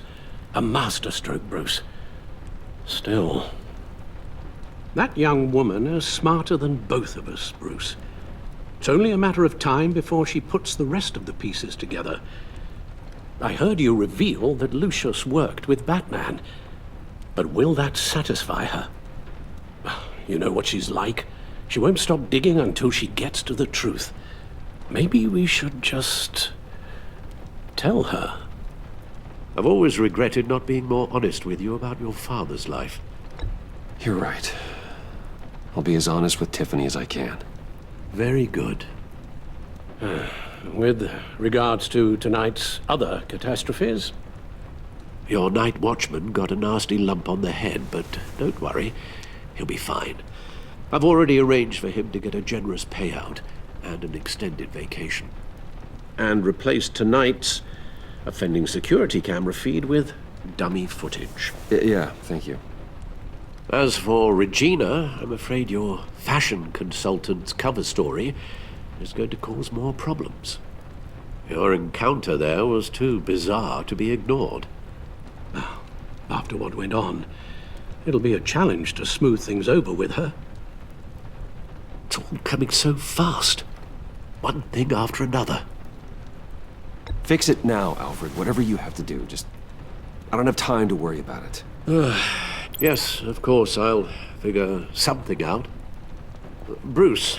a masterstroke, Bruce. Still, that young woman is smarter than both of us, Bruce. It's only a matter of time before she puts the rest of the pieces together. I heard you reveal that Lucius worked with Batman. But will that satisfy her? You know what she's like. She won't stop digging until she gets to the truth. Maybe we should just tell her. I've always regretted not being more honest with you about your father's life. You're right. I'll be as honest with Tiffany as I can. Very good. With regards to tonight's other catastrophes? Your night watchman got a nasty lump on the head, but don't worry, he'll be fine. I've already arranged for him to get a generous payout and an extended vacation. And replaced tonight's offending security camera feed with dummy footage. Yeah, thank you. As for Regina, I'm afraid your fashion consultant's cover story is going to cause more problems. Your encounter there was too bizarre to be ignored. After what went on, it'll be a challenge to smooth things over with her. It's all coming so fast. One thing after another. Fix it now, Alfred. Whatever you have to do. Just... I don't have time to worry about it. Yes, of course, I'll figure something out. Bruce,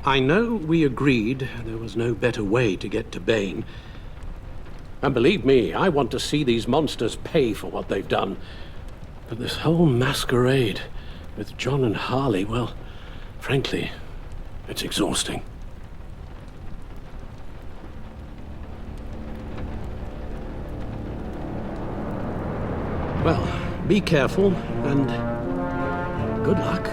I know we agreed there was no better way to get to Bane. And believe me, I want to see these monsters pay for what they've done. But this whole masquerade with John and Harley, well, frankly, it's exhausting. Well, be careful, and good luck.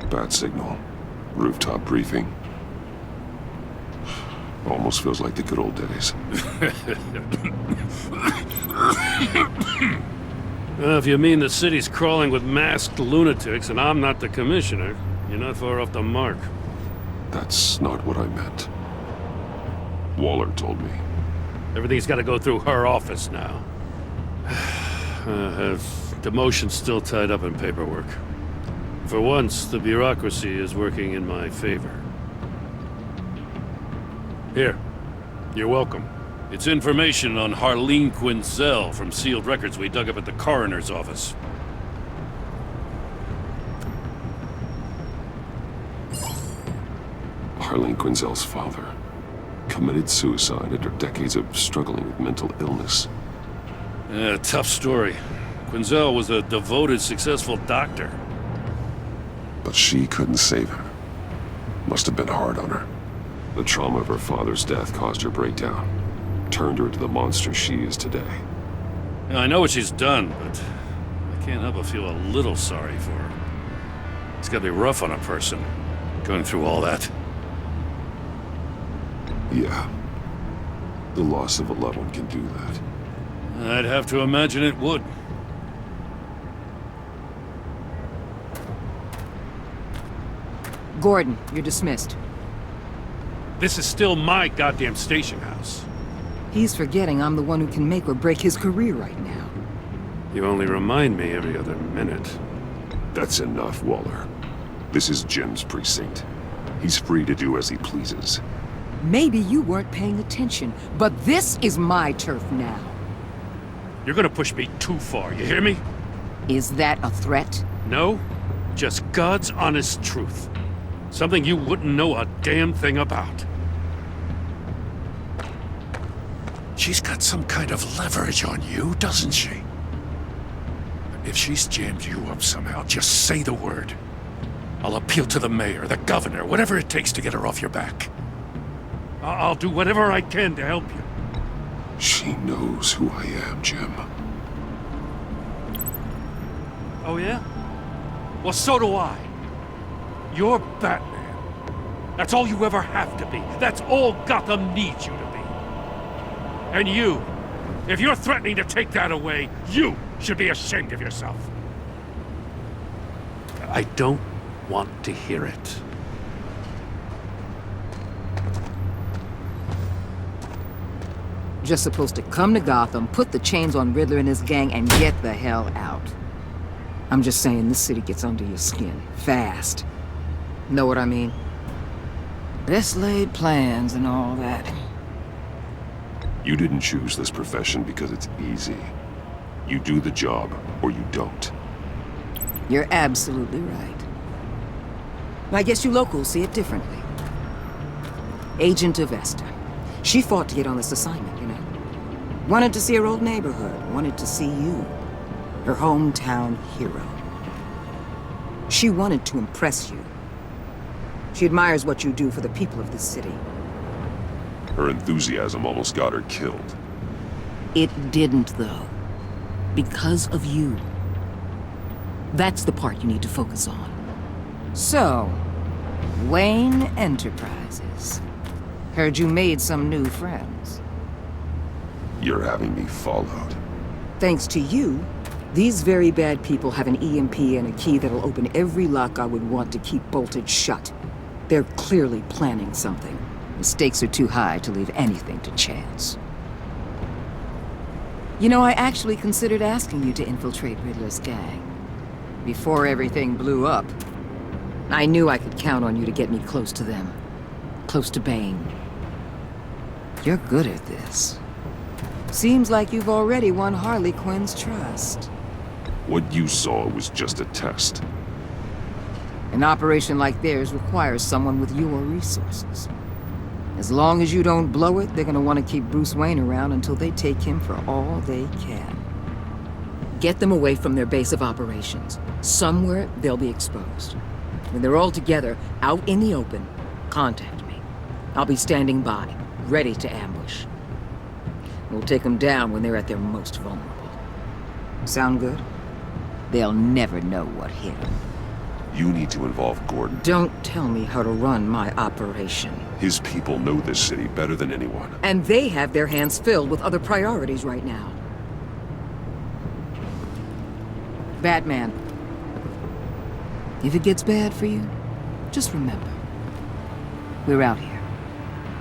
Bad signal. Rooftop briefing. Almost feels like the good old days. Well, if you mean the city's crawling with masked lunatics and I'm not the commissioner, you're not far off the mark. That's not what I meant. Waller told me. Everything's got to go through her office now. Have demotion still tied up in paperwork. For once, the bureaucracy is working in my favor. Here. You're welcome. It's information on Harleen Quinzel from sealed records we dug up at the coroner's office. Harleen Quinzel's father committed suicide after decades of struggling with mental illness. Yeah, tough story. Quinzel was a devoted, successful doctor. But she couldn't save him. Must have been hard on her. The trauma of her father's death caused her breakdown. Turned her into the monster she is today. Yeah, I know what she's done, but I can't help but feel a little sorry for her. It's gotta be rough on a person, going through all that. Yeah. The loss of a loved one can do that. I'd have to imagine it would. Gordon, you're dismissed. This is still my goddamn station house. He's forgetting I'm the one who can make or break his career right now. You only remind me every other minute. That's enough, Waller. This is Jim's precinct. He's free to do as he pleases. Maybe you weren't paying attention, but this is my turf now. You're gonna push me too far, you hear me? Is that a threat? No, just God's honest truth. Something you wouldn't know a damn thing about. She's got some kind of leverage on you, doesn't she? If she's jammed you up somehow, just say the word. I'll appeal to the mayor, the governor, whatever it takes to get her off your back. I'll do whatever I can to help you. She knows who I am, Jim. Oh, yeah? Well, so do I. You're Batman. That's all you ever have to be. That's all Gotham needs you to be. And you, if you're threatening to take that away, you should be ashamed of yourself. I don't want to hear it. Just supposed to come to Gotham, put the chains on Riddler and his gang, and get the hell out. I'm just saying, this city gets under your skin. Fast. Know what I mean? Best laid plans and all that. You didn't choose this profession because it's easy. You do the job, or you don't. You're absolutely right. I guess you locals see it differently. Agent Avesta. She fought to get on this assignment, you know. Wanted to see her old neighborhood. Wanted to see you. Her hometown hero. She wanted to impress you. She admires what you do for the people of this city. Her enthusiasm almost got her killed. It didn't, though. Because of you. That's the part you need to focus on. So, Wayne Enterprises. Heard you made some new friends. You're having me followed. Thanks to you, these very bad people have an EMP and a key that'll open every lock I would want to keep bolted shut. They're clearly planning something. The stakes are too high to leave anything to chance. You know, I actually considered asking you to infiltrate Riddler's gang. Before everything blew up, I knew I could count on you to get me close to them. Close to Bane. You're good at this. Seems like you've already won Harley Quinn's trust. What you saw was just a test. An operation like theirs requires someone with your resources. As long as you don't blow it, they're gonna want to keep Bruce Wayne around until they take him for all they can. Get them away from their base of operations. Somewhere they'll be exposed. When they're all together, out in the open, contact me. I'll be standing by, ready to ambush. We'll take them down when they're at their most vulnerable. Sound good? They'll never know what hit them. You need to involve Gordon. Don't tell me how to run my operation. His people know this city better than anyone. And they have their hands filled with other priorities right now. Batman. If it gets bad for you, just remember. We're out here.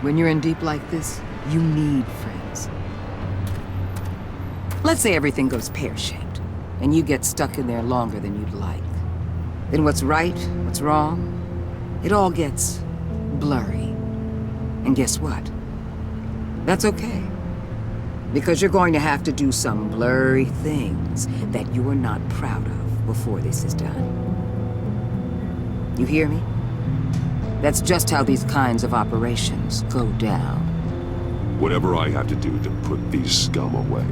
When you're in deep like this, you need friends. Let's say everything goes pear-shaped, and you get stuck in there longer than you'd like. Then what's right, what's wrong, it all gets blurry. And guess what? That's okay. Because you're going to have to do some blurry things that you are not proud of before this is done. You hear me? That's just how these kinds of operations go down. Whatever I have to do to put these scum away,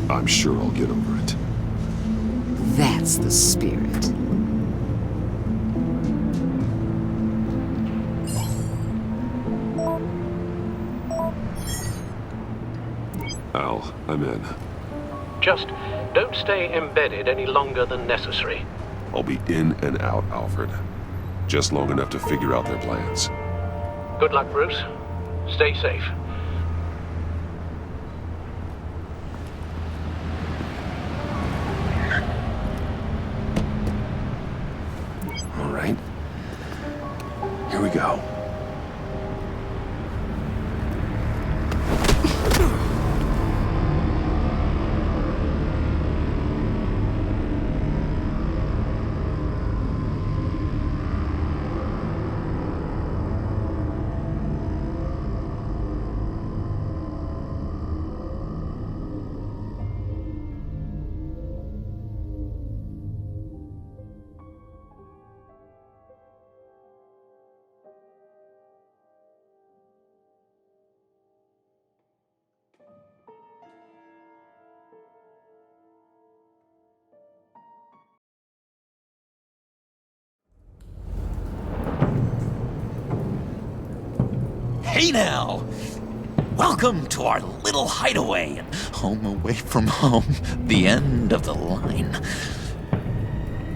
I'm sure I'll get over it. That's the spirit. Al, I'm in. Just don't stay embedded any longer than necessary. I'll be in and out, Alfred. Just long enough to figure out their plans. Good luck, Bruce. Stay safe. All right. Here we go. Hey now! Welcome to our little hideaway and home away from home, the end of the line.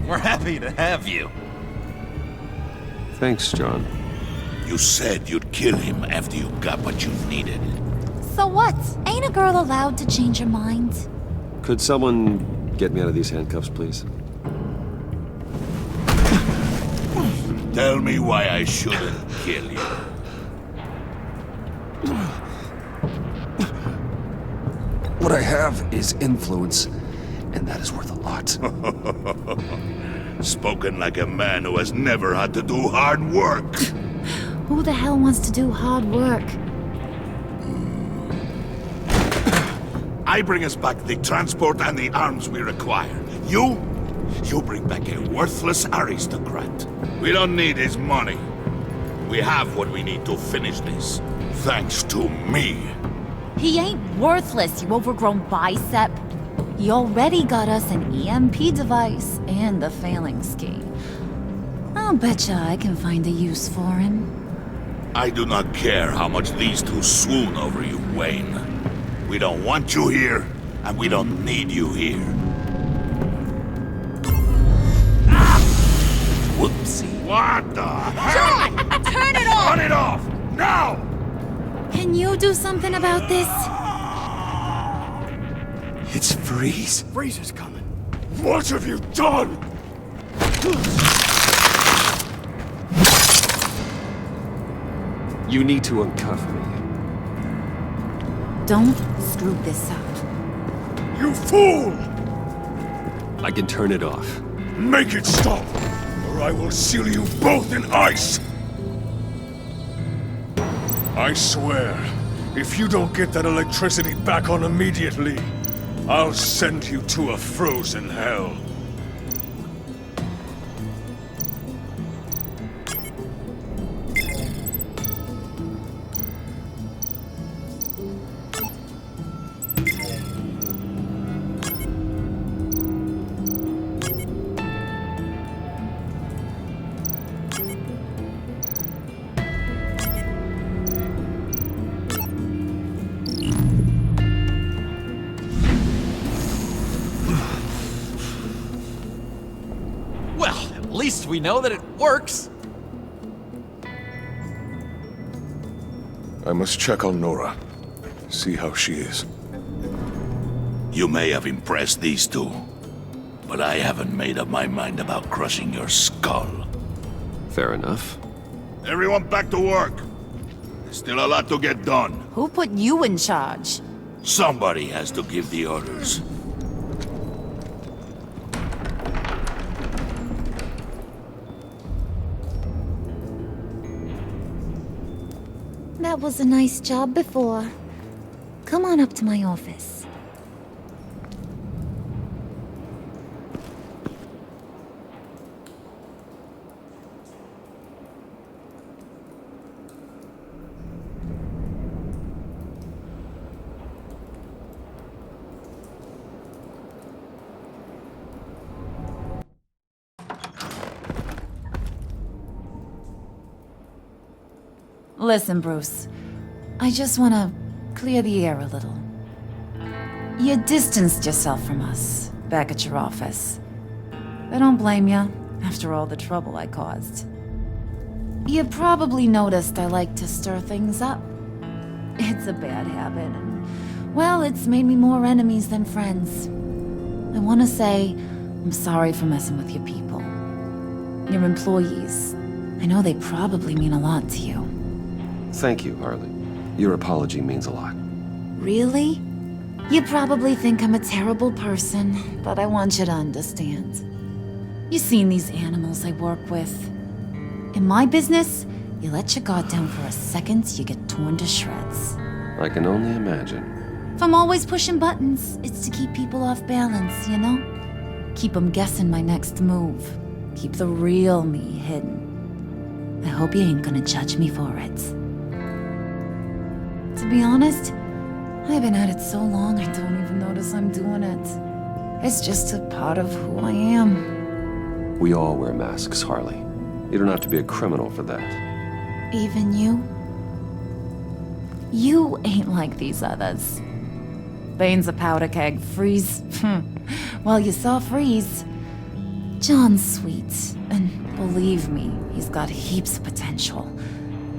We're happy to have you. Thanks, John. You said you'd kill him after you got what you needed. So what? Ain't a girl allowed to change her mind? Could someone get me out of these handcuffs, please? Tell me why I shouldn't kill you. What I have is influence, and that is worth a lot. Spoken like a man who has never had to do hard work. Who the hell wants to do hard work? I bring us back the transport and the arms we require. You bring back a worthless aristocrat. We don't need his money. We have what we need to finish this. Thanks to me. He ain't worthless, you overgrown bicep. He already got us an EMP device and the failing scheme. I'll betcha I can find a use for him. I do not care how much these two swoon over you, Wayne. We don't want you here, and we don't need you here. Whoopsie. What the hell? John! Turn it off! Turn it off! Now! Can you do something about this? It's Freeze. Freeze is coming. What have you done? You need to uncuff me. Don't screw this up. You fool! I can turn it off. Make it stop, or I will seal you both in ice! I swear, if you don't get that electricity back on immediately, I'll send you to a frozen hell. At least we know that it works. I must check on Nora. See how she is. You may have impressed these two, but I haven't made up my mind about crushing your skull. Fair enough. Everyone back to work. There's still a lot to get done. Who put you in charge? Somebody has to give the orders. That was a nice job before. Come on up to my office. Listen, Bruce. I just want to clear the air a little. You distanced yourself from us back at your office. I don't blame you, after all the trouble I caused. You probably noticed I like to stir things up. It's a bad habit, and, well, it's made me more enemies than friends. I want to say I'm sorry for messing with your people. Your employees. I know they probably mean a lot to you. Thank you, Harley. Your apology means a lot. Really? You probably think I'm a terrible person, but I want you to understand. You've seen these animals I work with. In my business, you let your guard down for a second, you get torn to shreds. I can only imagine. If I'm always pushing buttons, it's to keep people off balance, you know? Keep them guessing my next move. Keep the real me hidden. I hope you ain't gonna judge me for it. To be honest, I've been at it so long I don't even notice I'm doing it. It's just a part of who I am. We all wear masks, Harley. You don't have to be a criminal for that. Even you? You ain't like these others. Bane's a powder keg. Freeze. Well, you saw Freeze. John's sweet, and believe me, he's got heaps of potential.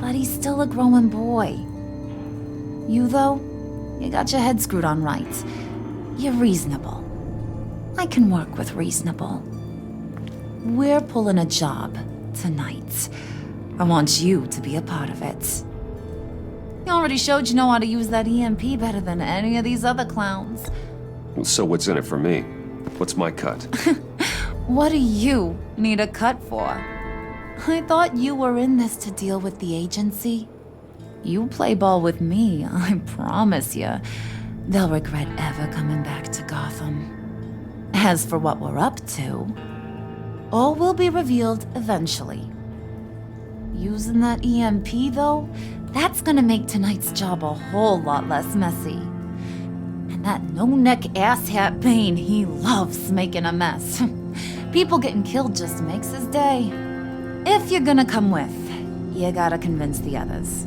But he's still a growing boy. You, though, you got your head screwed on right. You're reasonable. I can work with reasonable. We're pulling a job tonight. I want you to be a part of it. You already showed you know how to use that EMP better than any of these other clowns. So what's in it for me? What's my cut? What do you need a cut for? I thought you were in this to deal with the agency. You play ball with me, I promise you. They'll regret ever coming back to Gotham. As for what we're up to, all will be revealed eventually. Using that EMP, though, that's gonna make tonight's job a whole lot less messy. And that no-neck asshat Bane, he loves making a mess. People getting killed just makes his day. If you're gonna come with, you gotta convince the others.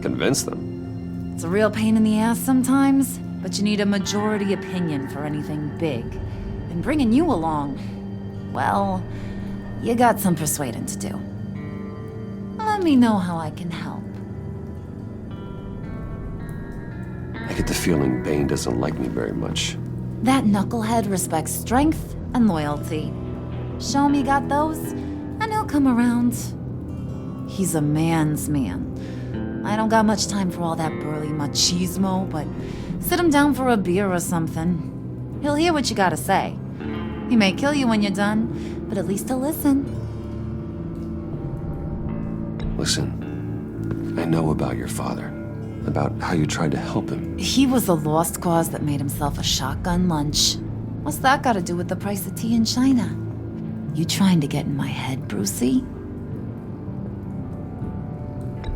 Convince them? It's a real pain in the ass sometimes, but you need a majority opinion for anything big. And bringing you along, well, you got some persuading to do. Let me know how I can help. I get the feeling Bane doesn't like me very much. That knucklehead respects strength and loyalty. Show him you got those, and he'll come around. He's a man's man. I don't got much time for all that burly machismo, but sit him down for a beer or something. He'll hear what you gotta say. He may kill you when you're done, but at least he'll listen. Listen, I know about your father. About how you tried to help him. He was a lost cause that made himself a shotgun lunch. What's that got to do with the price of tea in China? You trying to get in my head, Brucey?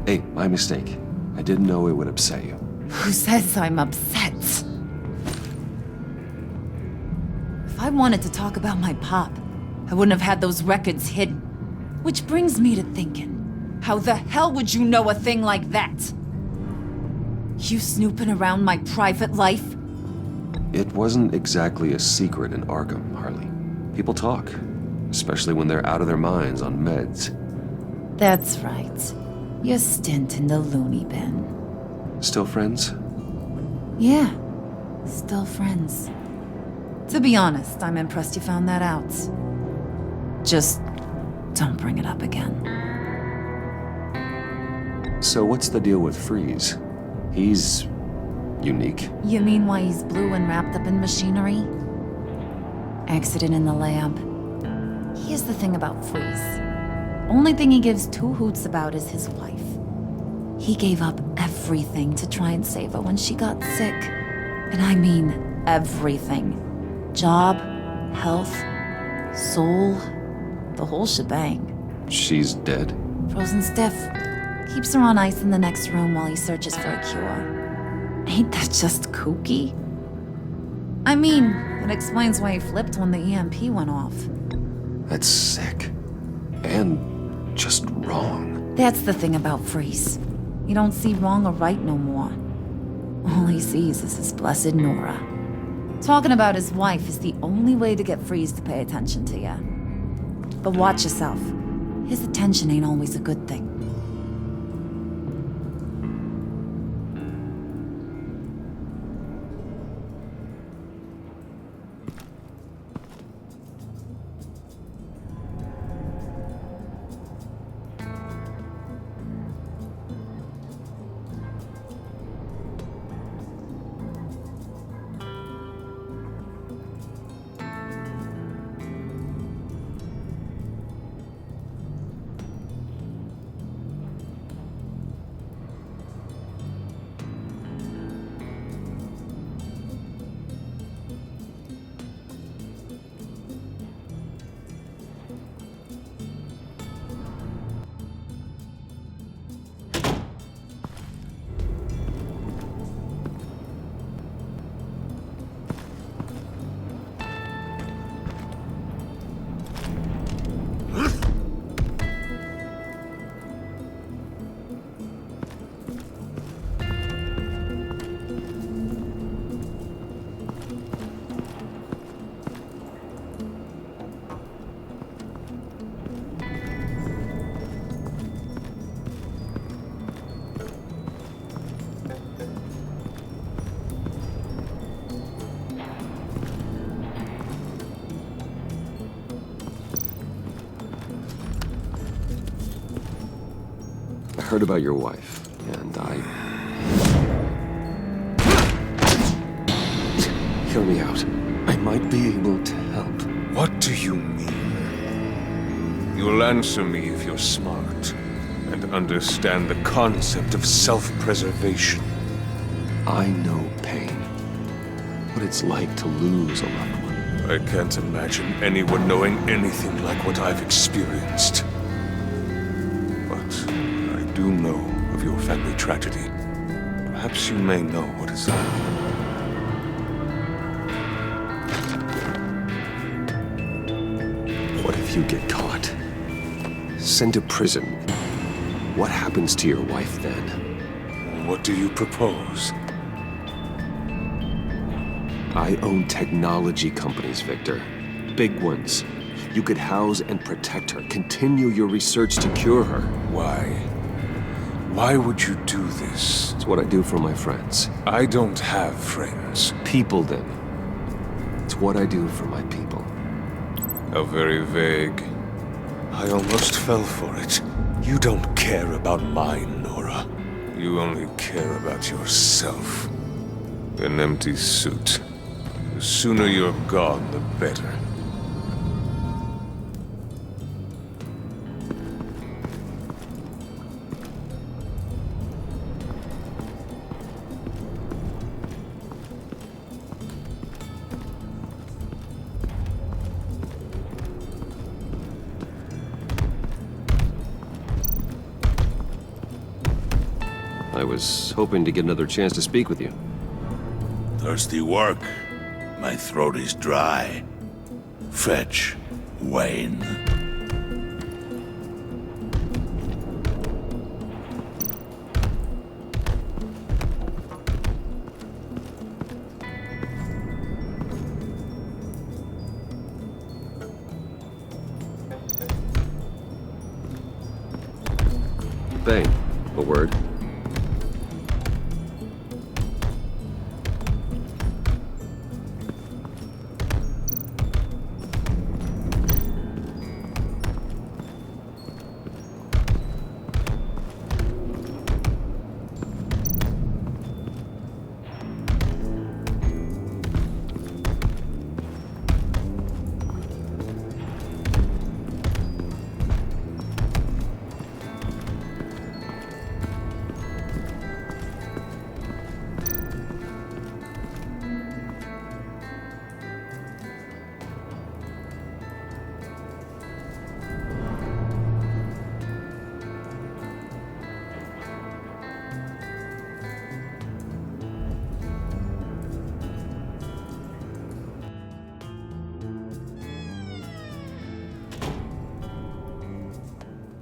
Hey, my mistake. I didn't know it would upset you. Who says I'm upset? If I wanted to talk about my pop, I wouldn't have had those records hidden. Which brings me to thinking, how the hell would you know a thing like that? You snooping around my private life? It wasn't exactly a secret in Arkham, Harley. People talk, especially when they're out of their minds on meds. That's right. Your stint in the loony bin. Still friends? Yeah, still friends. To be honest, I'm impressed you found that out. Just don't bring it up again. So what's the deal with Freeze? He's unique. You mean why he's blue and wrapped up in machinery? Accident in the lab. Here's the thing about Freeze. Only thing he gives two hoots about is his wife. He gave up everything to try and save her when she got sick. And I mean everything. Job, health, soul, the whole shebang. She's dead? Frozen stiff. Keeps her on ice in the next room while he searches for a cure. Ain't that just kooky? I mean, it explains why he flipped when the EMP went off. That's sick. And just wrong. That's the thing about Freeze. You don't see wrong or right no more. All he sees is his blessed Nora. Talking about his wife is the only way to get Freeze to pay attention to you. But watch yourself. His attention ain't always a good thing. I heard about your wife, and Hear me out. I might be able to help. What do you mean? You'll answer me if you're smart and understand the concept of self-preservation. I know pain. What it's like to lose a loved one. I can't imagine anyone knowing anything like what I've experienced. But I do know of your family tragedy. Perhaps you may know what is up. What if you get caught? sent to prison, what happens to your wife then? What do you propose? I own technology companies, Victor. Big ones. You could house and protect her, continue your research to cure her. Why? Why would you do this? It's what I do for my friends. I don't have friends. People, then. It's what I do for my people. How very vague. I almost fell for it. You don't care about mine, Nora. You only care about yourself. An empty suit. The sooner you're gone, the better. I was hoping to get another chance to speak with you. Thirsty work. My throat is dry. Fetch, Wayne. Bane, a word.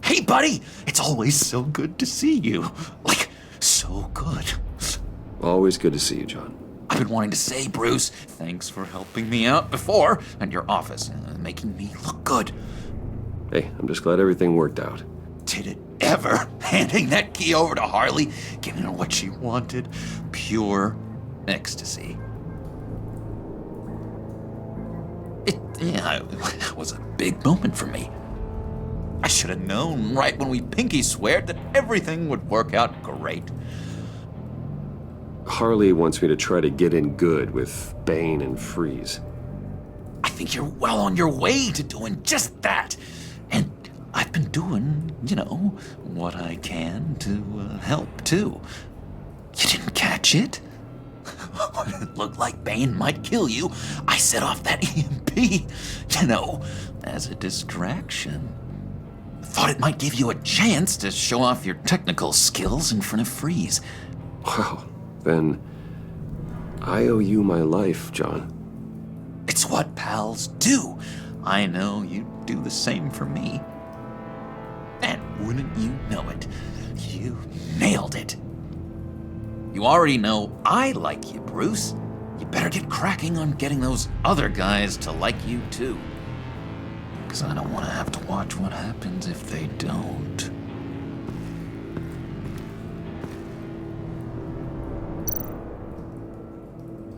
Hey, buddy! It's always so good to see you. Like, so good. Always good to see you, John. I've been wanting to say, Bruce, thanks for helping me out before at your office, making me look good. Hey, I'm just glad everything worked out. Did it ever? Handing that key over to Harley, giving her what she wanted. Pure ecstasy. It was a big moment for me. I should have known right when we pinky sweared that everything would work out great. Harley wants me to try to get in good with Bane and Freeze. I think you're well on your way to doing just that. And I've been doing, what I can to help, too. You didn't catch it? When it looked like Bane might kill you, I set off that EMP, as a distraction. Thought it might give you a chance to show off your technical skills in front of Freeze. Wow, then I owe you my life, John. It's what pals do. I know you'd do the same for me. And wouldn't you know it, you nailed it. You already know I like you, Bruce. You better get cracking on getting those other guys to like you, too. Because I don't want to have to watch what happens if they don't.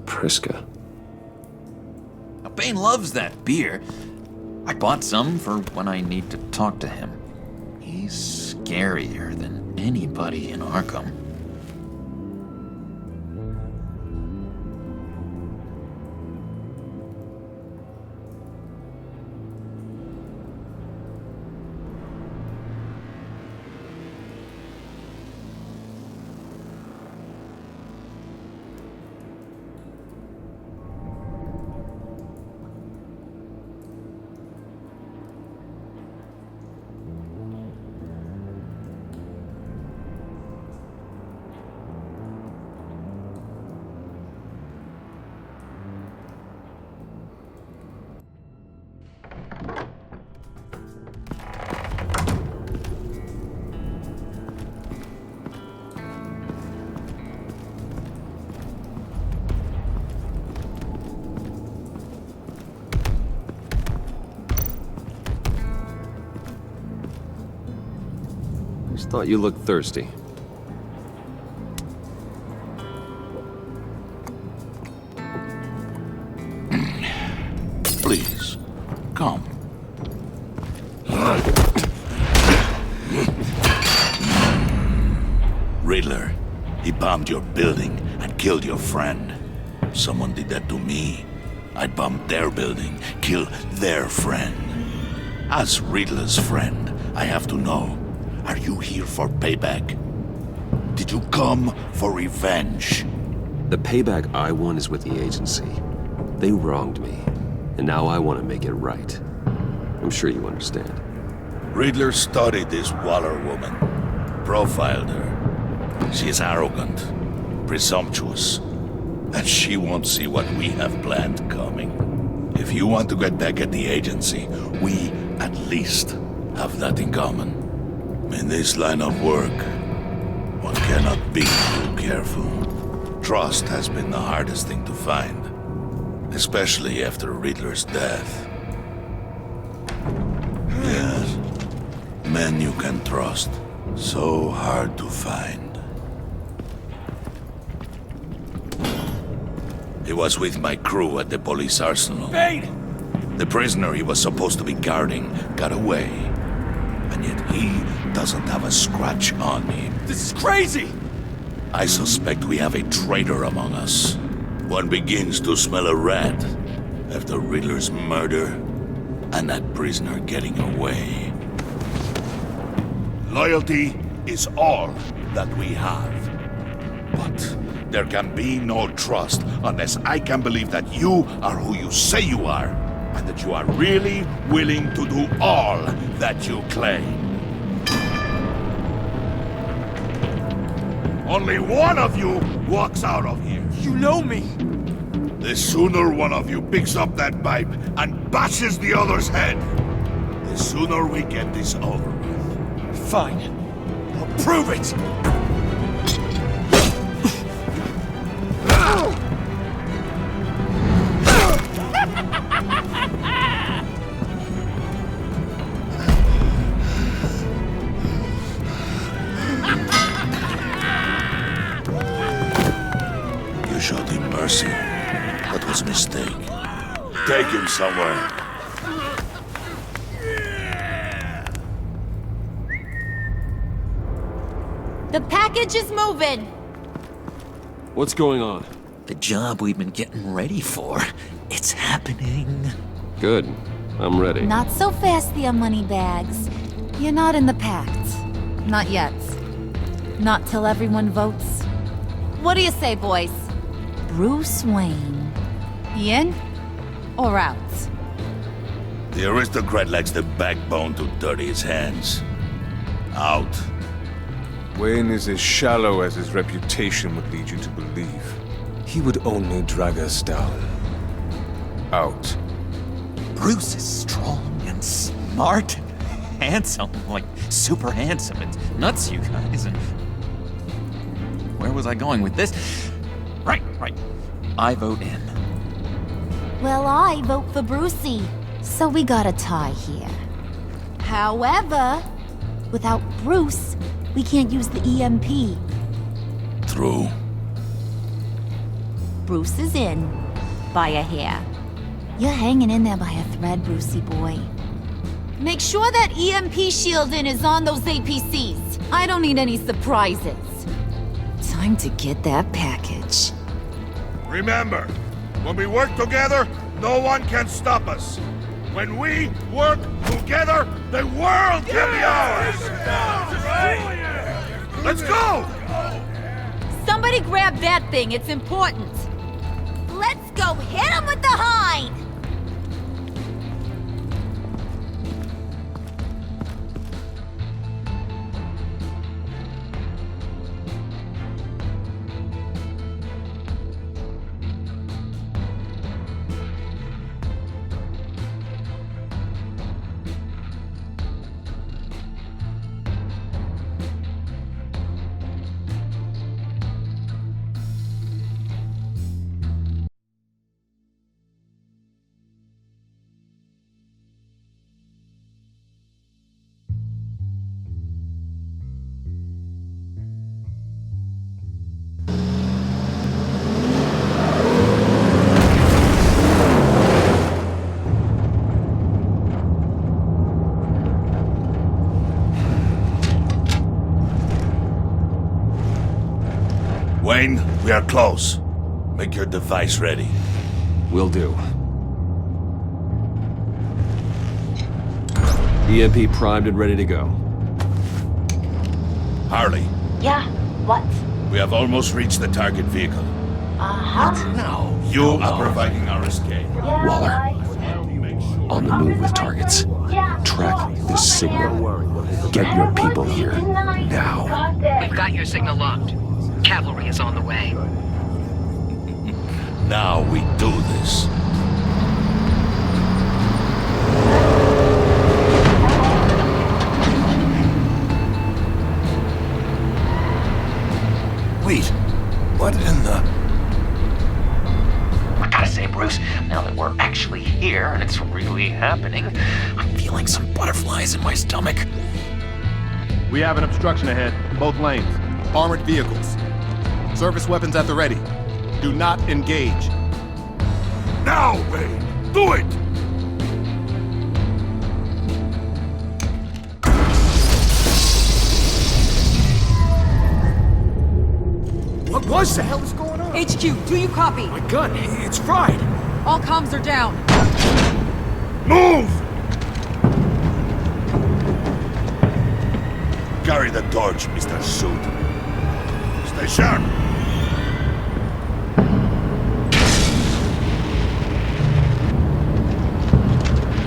Priska. Now, Bane loves that beer. I bought some for when I need to talk to him. He's scarier than anybody in Arkham. Thought you looked thirsty. Please, come. Riddler, he bombed your building and killed your friend. If someone did that to me, I'd bomb their building, kill their friend. As Riddler's friend, I have to know, are you here for payback? Did you come for revenge? The payback I want is with the agency. They wronged me, and now I want to make it right. I'm sure you understand. Riddler studied this Waller woman, profiled her. She is arrogant, presumptuous, and she won't see what we have planned coming. If you want to get back at the agency, we at least have that in common. In this line of work, one cannot be too careful. Trust has been the hardest thing to find, especially after Riddler's death. Yes, men you can trust, so hard to find. He was with my crew at the police arsenal. Bane! The prisoner he was supposed to be guarding got away. And yet he doesn't have a scratch on him. This is crazy! I suspect we have a traitor among us. One begins to smell a rat after Riddler's murder and that prisoner getting away. Loyalty is all that we have. But there can be no trust unless I can believe that you are who you say you are, and that you are really willing to do all that you claim. Only one of you walks out of here. You know me! The sooner one of you picks up that pipe and bashes the other's head, the sooner we get this over with. Fine. I'll prove it! You showed him mercy. That was a mistake. Take him somewhere. The package is moving! What's going on? The job we've been getting ready for. It's happening. Good. I'm ready. Not so fast, the money bags. You're not in the Pact. Not yet. Not till everyone votes. What do you say, boys? Bruce Wayne. In or out? The aristocrat lacks the backbone to dirty his hands. Out. Wayne is as shallow as his reputation would lead you to believe. He would only drag us down. Out. Bruce is strong and smart and handsome. Like, super handsome. It's nuts, you guys. And where was I going with this? Right. I vote in. Well, I vote for Brucey. So we got a tie here. However, without Bruce, we can't use the EMP. True. Bruce is in. By a hair. You're hanging in there by a thread, Brucey boy. Make sure that EMP shielding is on those APCs. I don't need any surprises. Time to get that package. Remember, when we work together, no one can stop us. When we work together, the world can be ours! Let's go! Somebody grab that thing, it's important. Let's go hit him with the hind! We are close. Make your device ready. Will do. EMP primed and ready to go. Harley, Yeah, what? we have almost reached the target vehicle. Uh-huh. Now, you are providing our escape. Waller, on the move with targets. Track this signal. Get your people here, now. We've got your signal locked. Cavalry is on the way. Now we do this. Wait, what in the... I gotta say, Bruce, now that we're actually here and it's really happening, I'm feeling some butterflies in my stomach. We have an obstruction ahead, both lanes. Armored vehicles. Service weapons at the ready. Do not engage. Now, Wayne! Do it! What was that? What the hell is going on? HQ, do you copy? My gun, it's fried. All comms are down. Move! Carry the torch, Mr. Suit. Stay sharp.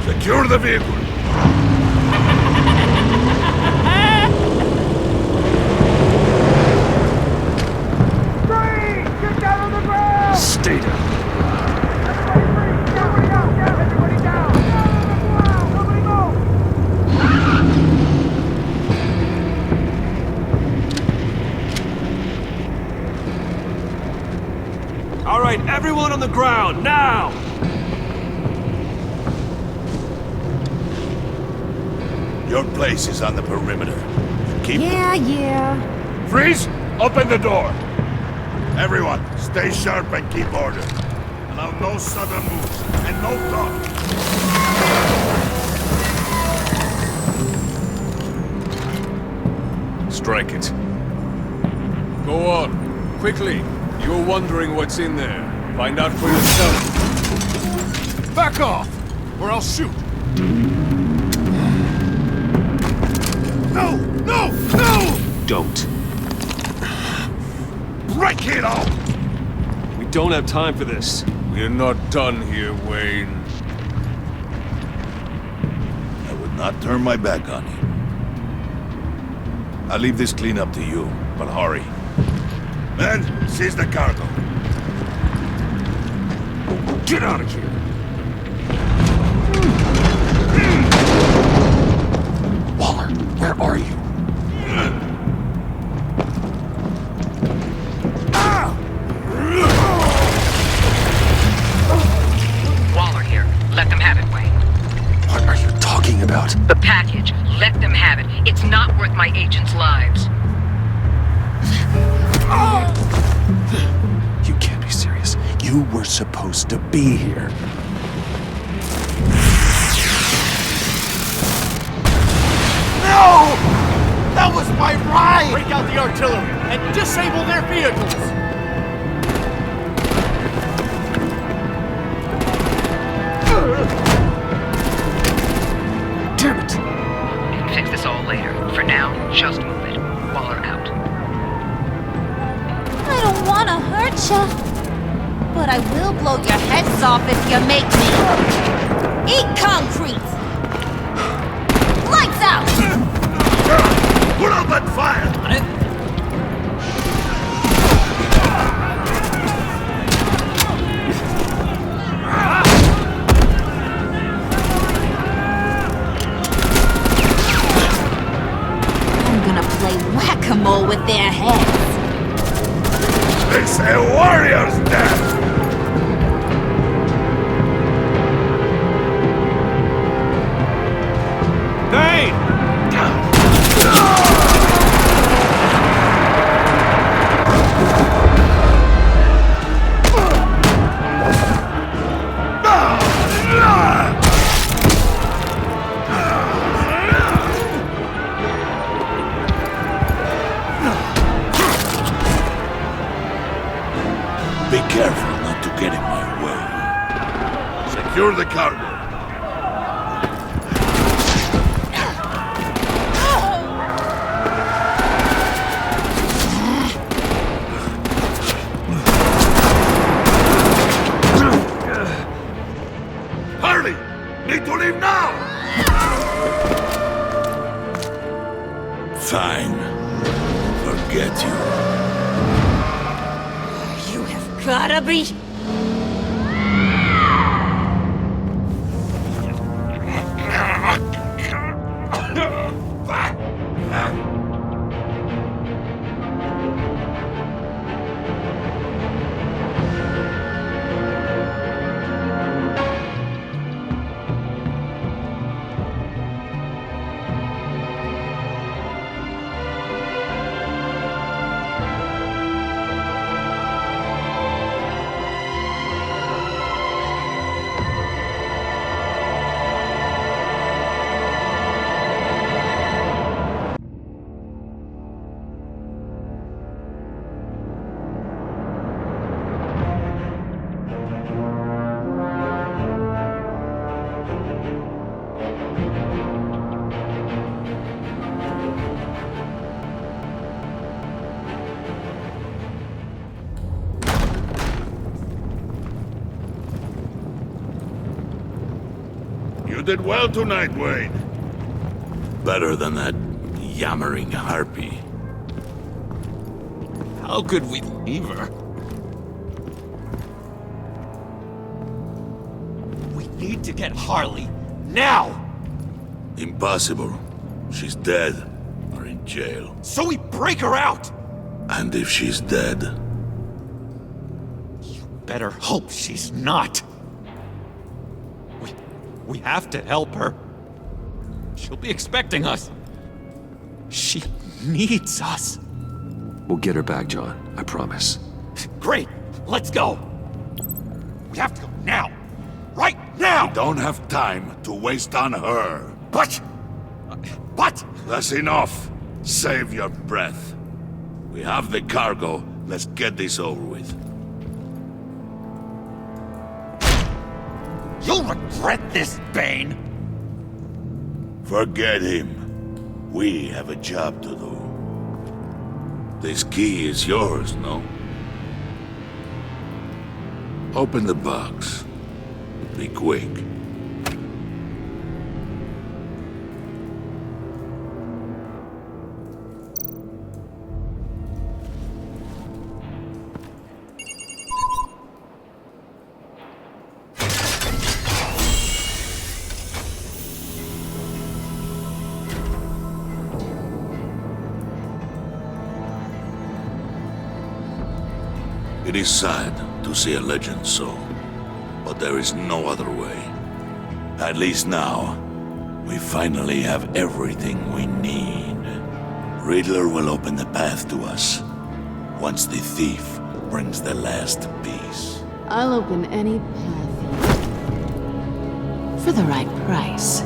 Secure the vehicle. Stay down. All right, everyone on the ground, now! Your place is on the perimeter. Keep Yeah. Freeze! Open the door! Everyone, stay sharp and keep order. Allow no sudden moves, and no talk. Strike it. Go on. Quickly. You're wondering what's in there. Find out for yourself. Back off, or I'll shoot! No! No! No! Don't. Break it off! We don't have time for this. We're not done here, Wayne. I would not turn my back on you. I'll leave this clean up to you, but hurry. Men, seize the cargo. Get out of here. Waller, where are you? Waller here. Let them have it, Wayne. What are you talking about? The package. Let them have it. It's not worth my agents' lives. You can't be serious. You were supposed to be here. No! That was my ride! Break out the artillery and disable their vehicles! Damn it! You can fix this all later. For now, just move it. Waller out. I don't want to hurt ya, but I will blow your heads off if you make me. Eat concrete! Lights out! Put out that fire! On it. I'm gonna play whack-a-mole with their heads. It's a warrior's death! Dane! Secure the cargo. Hurry! Need to leave now! Fine. Forget you. You have gotta be... You did well tonight, Wayne. Better than that yammering harpy. How could we leave her? We need to get Harley, now! Impossible. She's dead, or in jail. So we break her out! And if she's dead... Better hope she's not. We have to help her. She'll be expecting us. She needs us. We'll get her back, John. I promise. Great. Let's go. We have to go now. Right now! We don't have time to waste on her. But... That's enough. Save your breath. We have the cargo. Let's get this over with. You'll regret this, Bane! Forget him. We have a job to do. This key is yours, no? Open the box. Be quick. It is sad to see a legend so, but there is no other way. At least now, we finally have everything we need. Riddler will open the path to us, once the thief brings the last piece. I'll open any path for the right price.